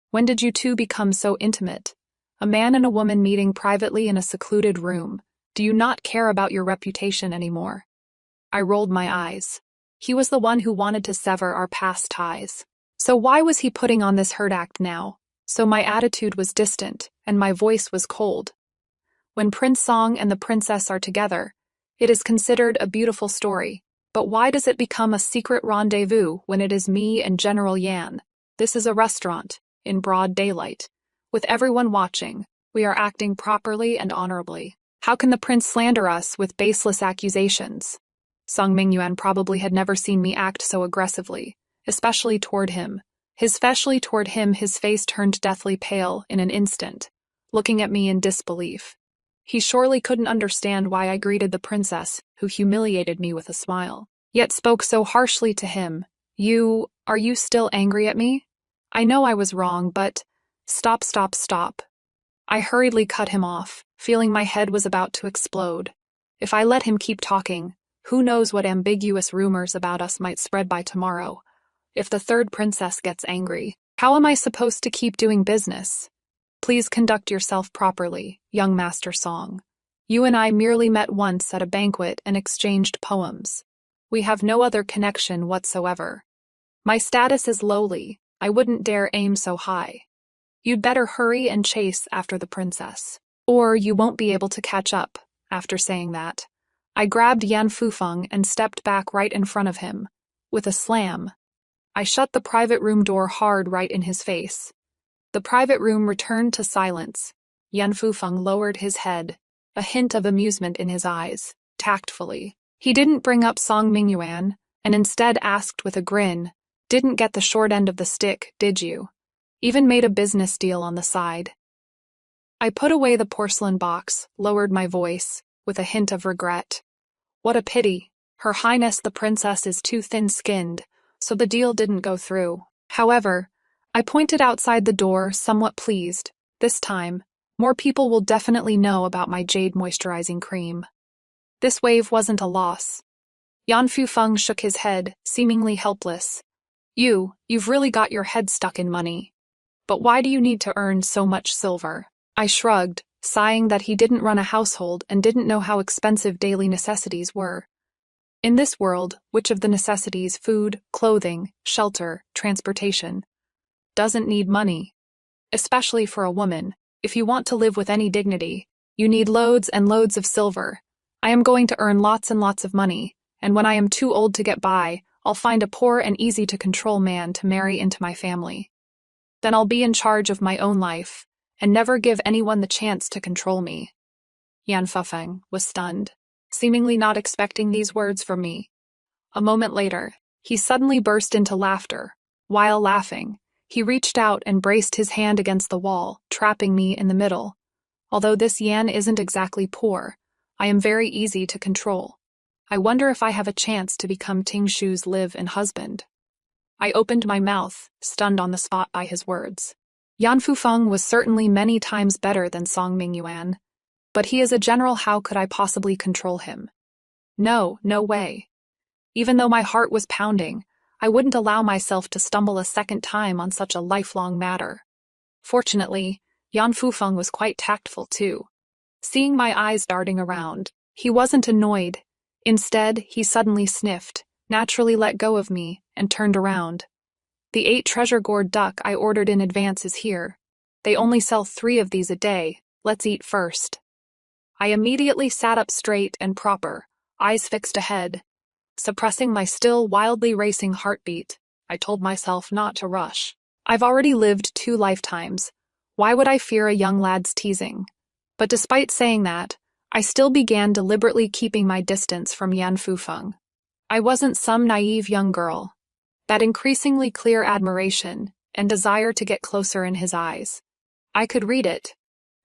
"When did you two become so intimate? A man and a woman meeting privately in a secluded room. Do you not care about your reputation anymore?" I rolled my eyes. He was the one who wanted to sever our past ties. So why was he putting on this hurt act now? So my attitude was distant, and my voice was cold. When Prince Song and the princess are together, it is considered a beautiful story. But why does it become a secret rendezvous when it is me and General Yan? This is a restaurant, in broad daylight. With everyone watching, we are acting properly and honorably. How can the prince slander us with baseless accusations? Song Mingyuan probably had never seen me act so aggressively, especially toward him. His face turned deathly pale in an instant, looking at me in disbelief. He surely couldn't understand why I greeted the princess, who humiliated me with a smile, yet spoke so harshly to him. Are you still angry at me? I know I was wrong, but stop. I hurriedly cut him off, feeling my head was about to explode. If I let him keep talking, who knows what ambiguous rumors about us might spread by tomorrow. If the third princess gets angry, how am I supposed to keep doing business? Please conduct yourself properly, young Master Song. You and I merely met once at a banquet and exchanged poems. We have no other connection whatsoever. My status is lowly. I wouldn't dare aim so high. You'd better hurry and chase after the princess, or you won't be able to catch up." After saying that, I grabbed Yan Fufeng and stepped back right in front of him. With a slam, I shut the private room door hard right in his face. The private room returned to silence. Yan Fufeng lowered his head, a hint of amusement in his eyes, tactfully. He didn't bring up Song Mingyuan, and instead asked with a grin, "Didn't get the short end of the stick, did you? Even made a business deal on the side." I put away the porcelain box, lowered my voice, with a hint of regret. What a pity. Her Highness the Princess is too thin-skinned, so the deal didn't go through. However, I pointed outside the door, somewhat pleased. This time, more people will definitely know about my jade moisturizing cream. This wave wasn't a loss. Yan Fufeng shook his head, seemingly helpless. You've really got your head stuck in money. But why do you need to earn so much silver? I shrugged, sighing that he didn't run a household and didn't know how expensive daily necessities were. In this world, which of the necessities, food, clothing, shelter, transportation, doesn't need money? Especially for a woman, if you want to live with any dignity, you need loads and loads of silver. I am going to earn lots and lots of money, and when I am too old to get by, I'll find a poor and easy-to-control man to marry into my family. Then I'll be in charge of my own life, and never give anyone the chance to control me. Yan Fufeng was stunned, seemingly not expecting these words from me. A moment later, he suddenly burst into laughter. While laughing, he reached out and braced his hand against the wall, trapping me in the middle. Although this Yan isn't exactly poor, I am very easy to control. I wonder if I have a chance to become Ting Shu's live-in husband. I opened my mouth, stunned on the spot by his words. Yan Fufeng was certainly many times better than Song Mingyuan, but he is a general. How could I possibly control him? No way. Even though my heart was pounding, I wouldn't allow myself to stumble a second time on such a lifelong matter. Fortunately, Yan Fufeng was quite tactful too. Seeing my eyes darting around, he wasn't annoyed. Instead, he suddenly sniffed, naturally let go of me, and turned around. The 8 treasure-gourd duck I ordered in advance is here. They only sell 3 of these a day. Let's eat first. I immediately sat up straight and proper, eyes fixed ahead. Suppressing my still wildly racing heartbeat, I told myself not to rush. I've already lived 2 lifetimes. Why would I fear a young lad's teasing? But despite saying that, I still began deliberately keeping my distance from Yan Fufeng. I wasn't some naive young girl. That increasingly clear admiration and desire to get closer in his eyes. I could read it.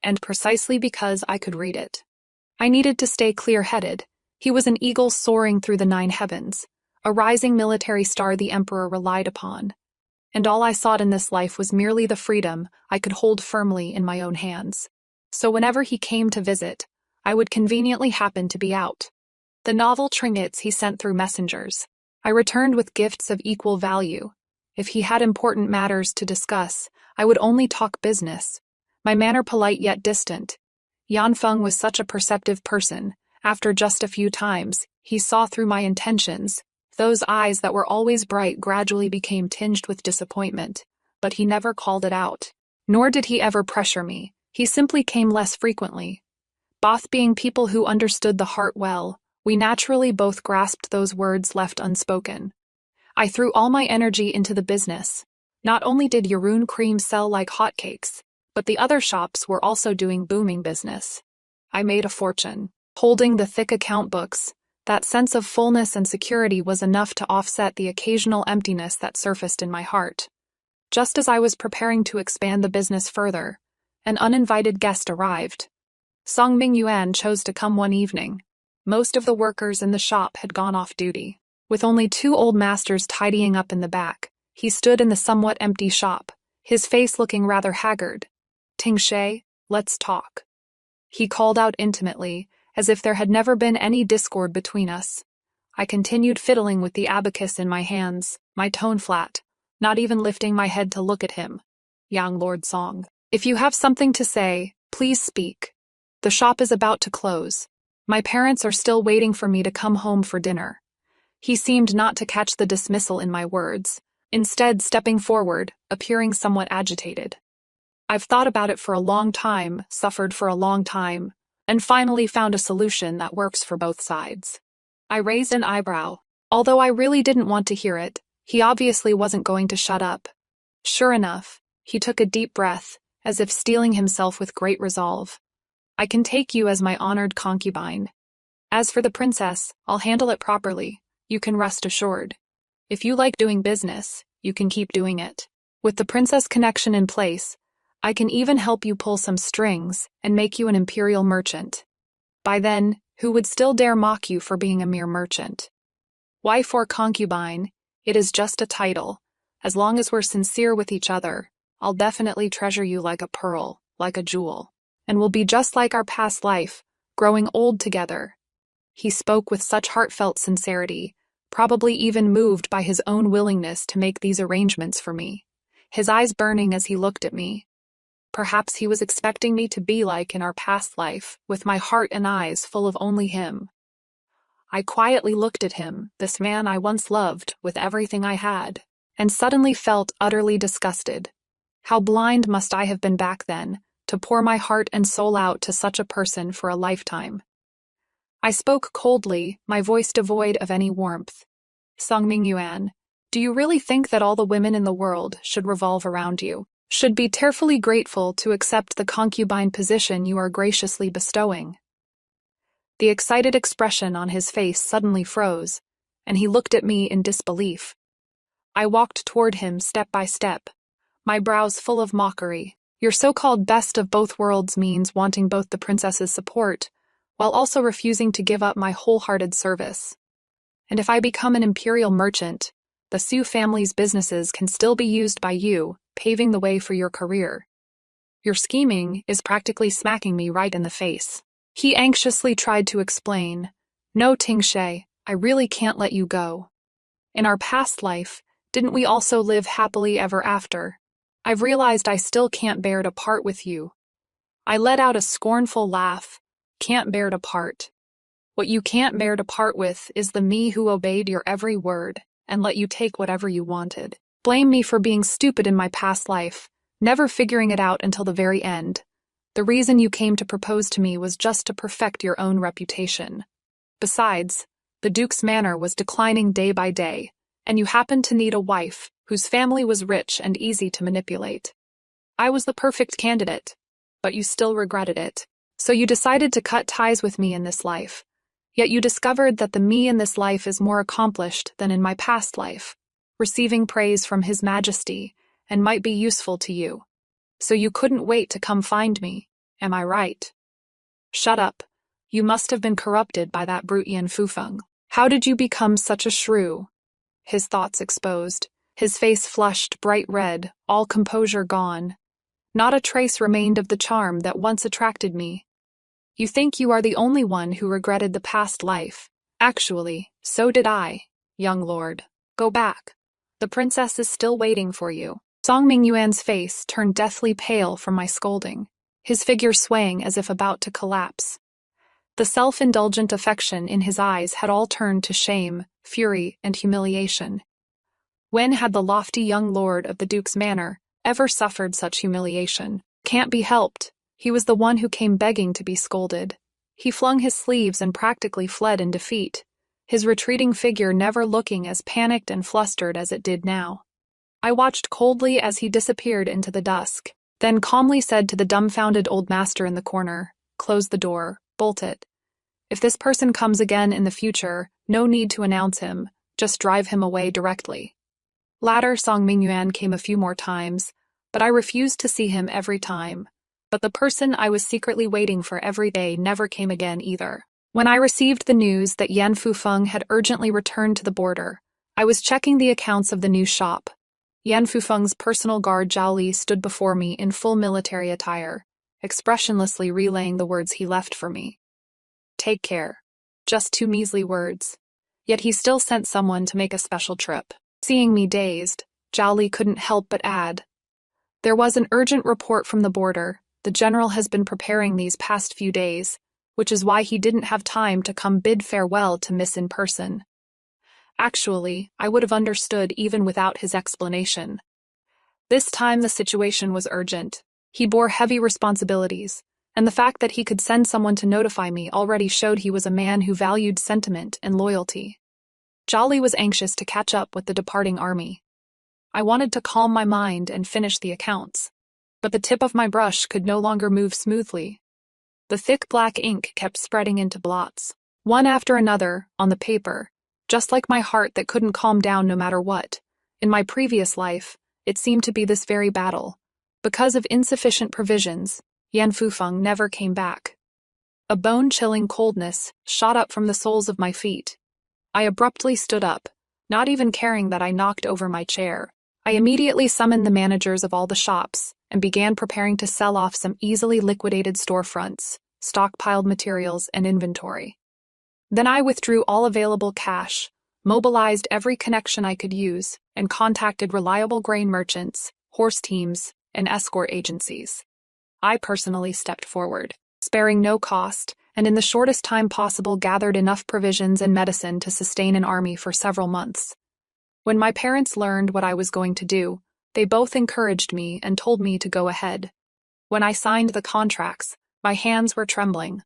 And precisely because I could read it, I needed to stay clear-headed. He was an eagle soaring through the 9 heavens, a rising military star the emperor relied upon. And all I sought in this life was merely the freedom I could hold firmly in my own hands. So whenever he came to visit, I would conveniently happen to be out. The novel trinkets he sent through messengers, I returned with gifts of equal value. If he had important matters to discuss, I would only talk business. My manner polite yet distant. Yan Feng was such a perceptive person. After just a few times, he saw through my intentions. Those eyes that were always bright gradually became tinged with disappointment, but he never called it out. Nor did he ever pressure me. He simply came less frequently. Both being people who understood the heart well, we naturally both grasped those words left unspoken. I threw all my energy into the business. Not only did Yaroon cream sell like hotcakes, but the other shops were also doing booming business. I made a fortune. Holding the thick account books, that sense of fullness and security was enough to offset the occasional emptiness that surfaced in my heart. Just as I was preparing to expand the business further, an uninvited guest arrived. Song Mingyuan chose to come one evening. Most of the workers in the shop had gone off duty. With only 2 old masters tidying up in the back, he stood in the somewhat empty shop, his face looking rather haggard. "Ting Shay, let's talk," he called out intimately, as if there had never been any discord between us. I continued fiddling with the abacus in my hands, my tone flat, not even lifting my head to look at him. "Young Lord Song, if you have something to say, please speak. The shop is about to close. My parents are still waiting for me to come home for dinner." He seemed not to catch the dismissal in my words, instead stepping forward, appearing somewhat agitated. "I've thought about it for a long time, suffered for a long time, and finally found a solution that works for both sides." I raised an eyebrow. Although I really didn't want to hear it, he obviously wasn't going to shut up. Sure enough, he took a deep breath, as if steeling himself with great resolve. "I can take you as my honored concubine. As for the princess, I'll handle it properly. You can rest assured. If you like doing business, you can keep doing it. With the princess connection in place, I can even help you pull some strings and make you an imperial merchant. By then, who would still dare mock you for being a mere merchant? Wife or concubine, it is just a title. As long as we're sincere with each other, I'll definitely treasure you like a pearl, like a jewel, and we'll be just like our past life, growing old together." He spoke with such heartfelt sincerity, probably even moved by his own willingness to make these arrangements for me, his eyes burning as he looked at me. Perhaps he was expecting me to be like in our past life, with my heart and eyes full of only him. I quietly looked at him, this man I once loved with everything I had, and suddenly felt utterly disgusted. How blind must I have been back then, to pour my heart and soul out to such a person for a lifetime. I spoke coldly, my voice devoid of any warmth. Song Yuan, do you really think that all the women in the world should revolve around you, should be tearfully grateful to accept the concubine position you are graciously bestowing? The excited expression on his face suddenly froze, and he looked at me in disbelief. I walked toward him step by step, my brows full of mockery. Your so-called best of both worlds means wanting both the princess's support, while also refusing to give up my wholehearted service. And if I become an imperial merchant, the Su family's businesses can still be used by you, paving the way for your career. Your scheming is practically smacking me right in the face. He anxiously tried to explain. No, Tingshe, I really can't let you go. In our past life, didn't we also live happily ever after? I've realized I still can't bear to part with you. I let out a scornful laugh. Can't bear to part. What you can't bear to part with is the me who obeyed your every word and let you take whatever you wanted. Blame me for being stupid in my past life, never figuring it out until the very end. The reason you came to propose to me was just to perfect your own reputation. Besides, the Duke's manor was declining day by day, and you happened to need a wife whose family was rich and easy to manipulate. I was the perfect candidate, but you still regretted it. So you decided to cut ties with me in this life. Yet you discovered that the me in this life is more accomplished than in my past life, receiving praise from His Majesty, and might be useful to you. So you couldn't wait to come find me, am I right? Shut up. You must have been corrupted by that brute Yan Fufeng. How did you become such a shrew? His thoughts exposed. His face flushed bright red, all composure gone. Not a trace remained of the charm that once attracted me. You think you are the only one who regretted the past life. Actually, so did I, young lord. Go back. The princess is still waiting for you. Song Mingyuan's face turned deathly pale from my scolding, his figure swaying as if about to collapse. The self-indulgent affection in his eyes had all turned to shame, fury, and humiliation. When had the lofty young lord of the Duke's manor ever suffered such humiliation? Can't be helped. He was the one who came begging to be scolded. He flung his sleeves and practically fled in defeat, his retreating figure never looking as panicked and flustered as it did now. I watched coldly as he disappeared into the dusk, then calmly said to the dumbfounded old master in the corner, "Close the door, bolt it. If this person comes again in the future, no need to announce him, just drive him away directly." Latter Song Mingyuan came a few more times, but I refused to see him every time. But the person I was secretly waiting for every day never came again either. When I received the news that Yan Fufeng had urgently returned to the border, I was checking the accounts of the new shop. Yan Fufeng's personal guard Zhao Li stood before me in full military attire, expressionlessly relaying the words he left for me. Take care. Just 2 measly words. Yet he still sent someone to make a special trip. Seeing me dazed, Zhao Li couldn't help but add, there was an urgent report from the border. The general has been preparing these past few days, which is why he didn't have time to come bid farewell to Miss in person. Actually, I would have understood even without his explanation. This time the situation was urgent. He bore heavy responsibilities, and the fact that he could send someone to notify me already showed he was a man who valued sentiment and loyalty. Jolly was anxious to catch up with the departing army. I wanted to calm my mind and finish the accounts, but the tip of my brush could no longer move smoothly. The thick black ink kept spreading into blots, one after another, on the paper, just like my heart that couldn't calm down no matter what. In my previous life, it seemed to be this very battle. Because of insufficient provisions, Yan Fufeng never came back. A bone-chilling coldness shot up from the soles of my feet. I abruptly stood up, not even caring that I knocked over my chair. I immediately summoned the managers of all the shops and began preparing to sell off some easily liquidated storefronts, stockpiled materials, and inventory. Then I withdrew all available cash, mobilized every connection I could use, and contacted reliable grain merchants, horse teams, and escort agencies. I personally stepped forward, sparing no cost, and in the shortest time possible gathered enough provisions and medicine to sustain an army for several months. When my parents learned what I was going to do, they both encouraged me and told me to go ahead. When I signed the contracts, my hands were trembling.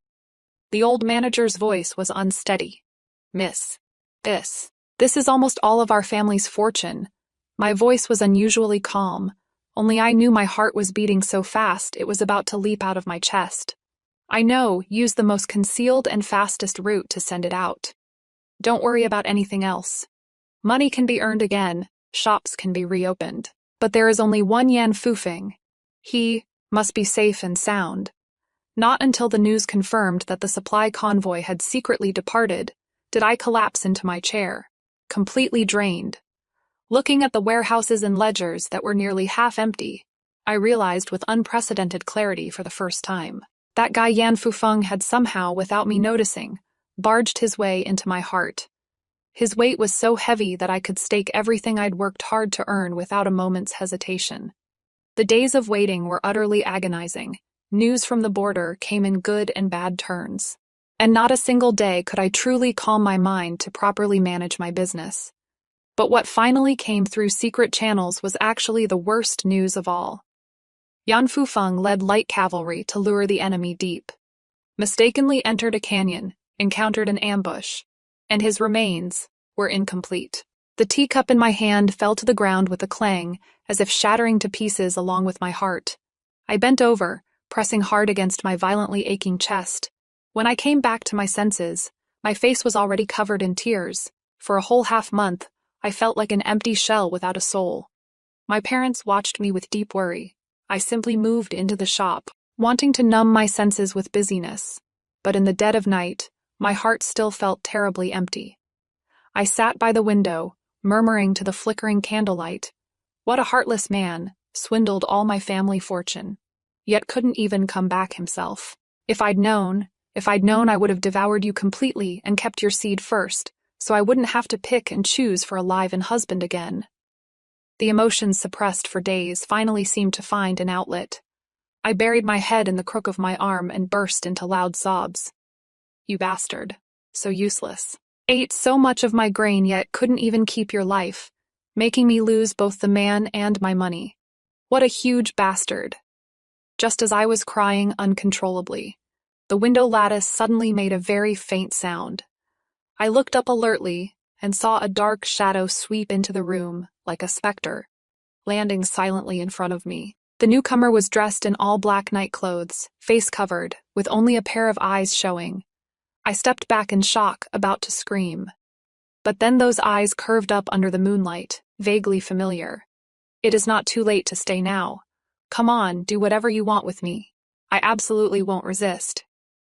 The old manager's voice was unsteady. "Miss, this is almost all of our family's fortune." My voice was unusually calm, only I knew my heart was beating so fast it was about to leap out of my chest. "I know, use the most concealed and fastest route to send it out. Don't worry about anything else. Money can be earned again, shops can be reopened. But there is only one Yan Fufeng. He must be safe and sound." Not until the news confirmed that the supply convoy had secretly departed did I collapse into my chair, completely drained. Looking at the warehouses and ledgers that were nearly half empty, I realized with unprecedented clarity for the first time. That guy Yan Fufeng had somehow, without me noticing, barged his way into my heart. His weight was so heavy that I could stake everything I'd worked hard to earn without a moment's hesitation. The days of waiting were utterly agonizing. News from the border came in good and bad turns. And not a single day could I truly calm my mind to properly manage my business. But what finally came through secret channels was actually the worst news of all. Yan Fufeng led light cavalry to lure the enemy deep. Mistakenly entered a canyon, encountered an ambush, and his remains were incomplete. The teacup in my hand fell to the ground with a clang, as if shattering to pieces along with my heart. I bent over, pressing hard against my violently aching chest. When I came back to my senses, my face was already covered in tears. For a whole half-month, I felt like an empty shell without a soul. My parents watched me with deep worry. I simply moved into the shop, wanting to numb my senses with busyness. But in the dead of night, my heart still felt terribly empty. I sat by the window, murmuring to the flickering candlelight. What a heartless man, swindled all my family fortune, yet couldn't even come back himself. If I'd known, I would have devoured you completely and kept your seed first, so I wouldn't have to pick and choose for a live-in husband again. The emotions suppressed for days finally seemed to find an outlet. I buried my head in the crook of my arm and burst into loud sobs. "You bastard. So useless. Ate so much of my grain yet couldn't even keep your life, making me lose both the man and my money. What a huge bastard." Just as I was crying uncontrollably, the window lattice suddenly made a very faint sound. I looked up alertly and saw a dark shadow sweep into the room like a specter, landing silently in front of me. The newcomer was dressed in all black night clothes, face covered, with only a pair of eyes showing. I stepped back in shock, about to scream. But then those eyes curved up under the moonlight, vaguely familiar. "It is not too late to stay now. Come on, do whatever you want with me. I absolutely won't resist."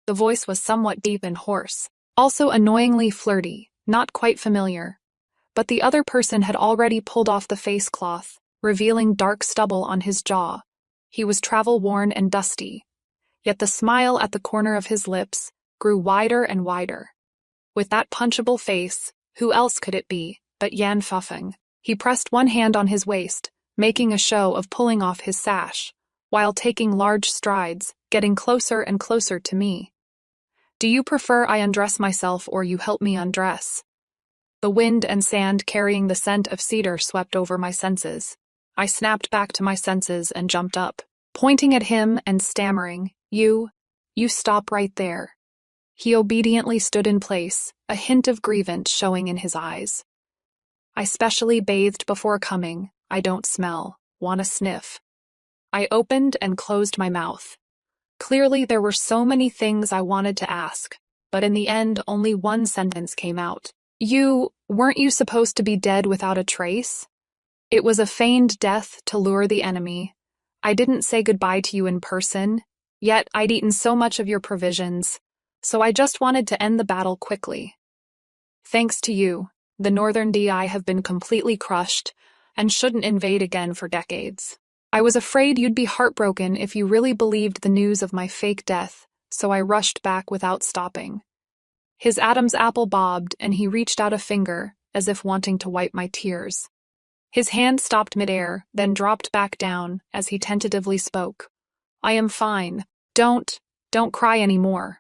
The voice was somewhat deep and hoarse, also annoyingly flirty, not quite familiar. But the other person had already pulled off the face cloth, revealing dark stubble on his jaw. He was travel-worn and dusty, yet the smile at the corner of his lips grew wider and wider. With that punchable face, who else could it be but Yan Fufeng? He pressed one hand on his waist, making a show of pulling off his sash, while taking large strides, getting closer and closer to me. "Do you prefer I undress myself or you help me undress?" The wind and sand carrying the scent of cedar swept over my senses. I snapped back to my senses and jumped up, pointing at him and stammering, You stop right there." He obediently stood in place, a hint of grievance showing in his eyes. "I specially bathed before coming. I don't smell. Want a sniff?" I opened and closed my mouth. Clearly there were so many things I wanted to ask, but in the end only one sentence came out. Weren't you supposed to be dead without a trace?" It was a feigned death to lure the enemy. I didn't say goodbye to you in person, yet I'd eaten so much of your provisions, so I just wanted to end the battle quickly. Thanks to you, the Northern DI have been completely crushed and shouldn't invade again for decades. I was afraid you'd be heartbroken if you really believed the news of my fake death, so I rushed back without stopping. His Adam's apple bobbed and he reached out a finger, as if wanting to wipe my tears. His hand stopped midair, then dropped back down as he tentatively spoke. I am fine. Don't cry anymore.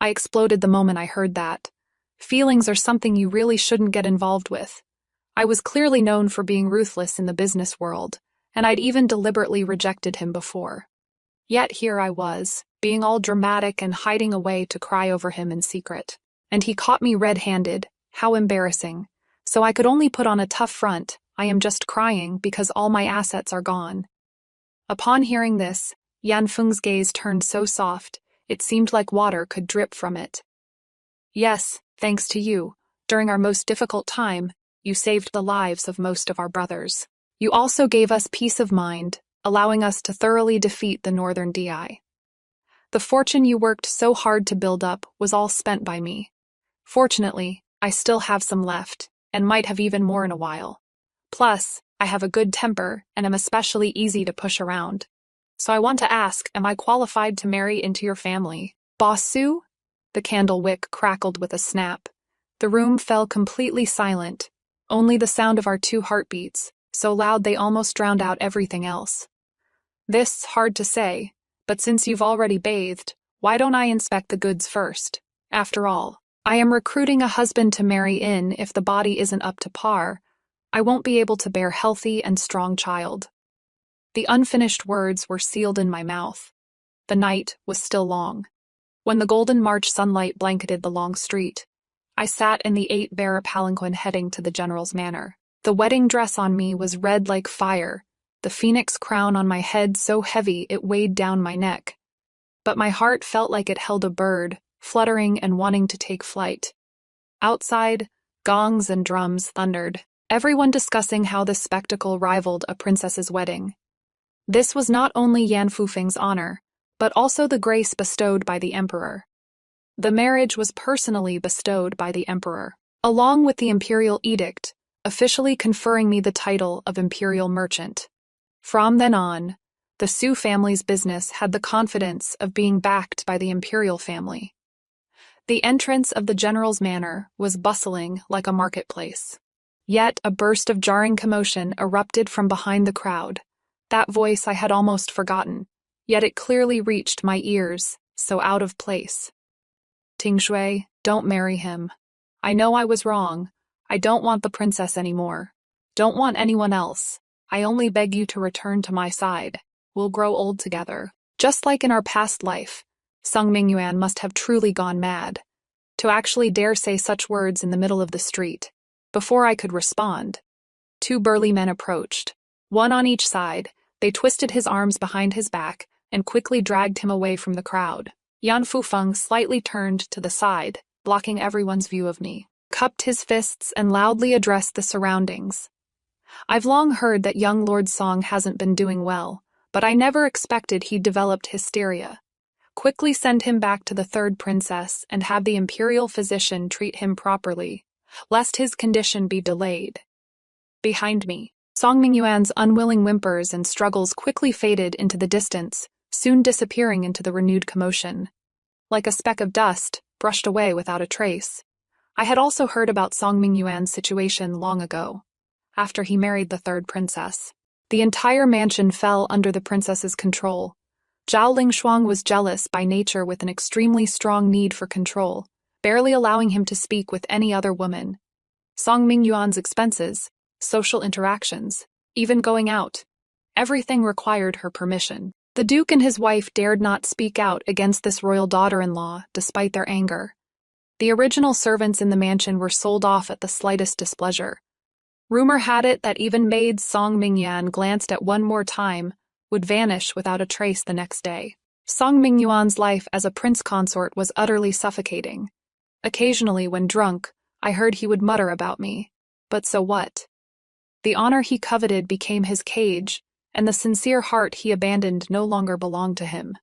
I exploded the moment I heard that. Feelings are something you really shouldn't get involved with. I was clearly known for being ruthless in the business world, and I'd even deliberately rejected him before. Yet here I was, being all dramatic and hiding away to cry over him in secret. And he caught me red-handed. How embarrassing. So I could only put on a tough front. I am just crying because all my assets are gone. Upon hearing this, Yanfeng's gaze turned so soft, it seemed like water could drip from it. Yes, thanks to you. During our most difficult time, you saved the lives of most of our brothers. You also gave us peace of mind, allowing us to thoroughly defeat the Northern DI. The fortune you worked so hard to build up was all spent by me. Fortunately, I still have some left, and might have even more in a while. Plus, I have a good temper and am especially easy to push around. So I want to ask, am I qualified to marry into your family? Boss Sue? The candle wick crackled with a snap. The room fell completely silent, only the sound of our 2 heartbeats, so loud they almost drowned out everything else. This, hard to say, but since you've already bathed, why don't I inspect the goods first? After all, I am recruiting a husband to marry in. If the body isn't up to par, I won't be able to bear healthy and strong child. The unfinished words were sealed in my mouth. The night was still long. When the golden March sunlight blanketed the long street, I sat in the 8-bearer palanquin heading to the general's manor. The wedding dress on me was red like fire, the phoenix crown on my head so heavy it weighed down my neck. But my heart felt like it held a bird, fluttering and wanting to take flight. Outside, gongs and drums thundered, everyone discussing how the spectacle rivaled a princess's wedding. This was not only Yan Fufeng's honor, but also the grace bestowed by the emperor. The marriage was personally bestowed by the emperor, along with the imperial edict, officially conferring me the title of imperial merchant. From then on, the Su family's business had the confidence of being backed by the imperial family. The entrance of the general's manor was bustling like a marketplace. Yet a burst of jarring commotion erupted from behind the crowd. That voice I had almost forgotten, yet it clearly reached my ears, so out of place. Tingshui, don't marry him. I know I was wrong. I don't want the princess anymore. Don't want anyone else. I only beg you to return to my side. We'll grow old together. Just like in our past life, Sung Mingyuan must have truly gone mad. To actually dare say such words in the middle of the street. Before I could respond, 2 burly men approached. One on each side, they twisted his arms behind his back and quickly dragged him away from the crowd. Yan Fufeng slightly turned to the side, blocking everyone's view of me, cupped his fists and loudly addressed the surroundings. I've long heard that young Lord Song hasn't been doing well, but I never expected he'd developed hysteria. Quickly send him back to the 3rd princess and have the imperial physician treat him properly, lest his condition be delayed. Behind me, Song Mingyuan's unwilling whimpers and struggles quickly faded into the distance, soon disappearing into the renewed commotion. Like a speck of dust, brushed away without a trace. I had also heard about Song Mingyuan's situation long ago, after he married the 3rd princess. The entire mansion fell under the princess's control. Zhao Lingshuang was jealous by nature with an extremely strong need for control, barely allowing him to speak with any other woman. Song Mingyuan's expenses, social interactions, even going out, everything required her permission. The Duke and his wife dared not speak out against this royal daughter-in-law despite their anger. The original servants in the mansion were sold off at the slightest displeasure. Rumor had it that even maid Song Mingyan glanced at one more time, would vanish without a trace the next day. Song Mingyuan's life as a prince consort was utterly suffocating. Occasionally, when drunk, I heard he would mutter about me. But so what? The honor he coveted became his cage, and the sincere heart he abandoned no longer belonged to him.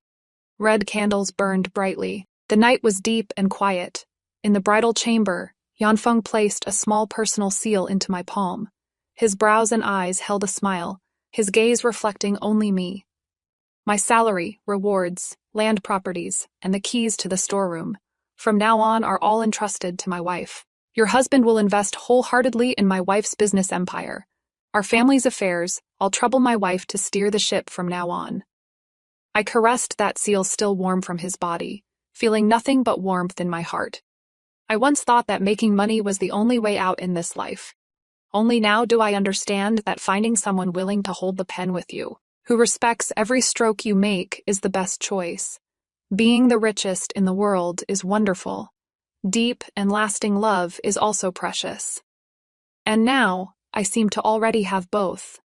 Red candles burned brightly. The night was deep and quiet. In the bridal chamber, Yanfeng placed a small personal seal into my palm. His brows and eyes held a smile, his gaze reflecting only me. My salary, rewards, land properties, and the keys to the storeroom, from now on are all entrusted to my wife. Your husband will invest wholeheartedly in my wife's business empire. Our family's affairs, I'll trouble my wife to steer the ship from now on. I caressed that seal still warm from his body, feeling nothing but warmth in my heart. I once thought that making money was the only way out in this life. Only now do I understand that finding someone willing to hold the pen with you, who respects every stroke you make, is the best choice. Being the richest in the world is wonderful. Deep and lasting love is also precious. And now, I seem to already have both.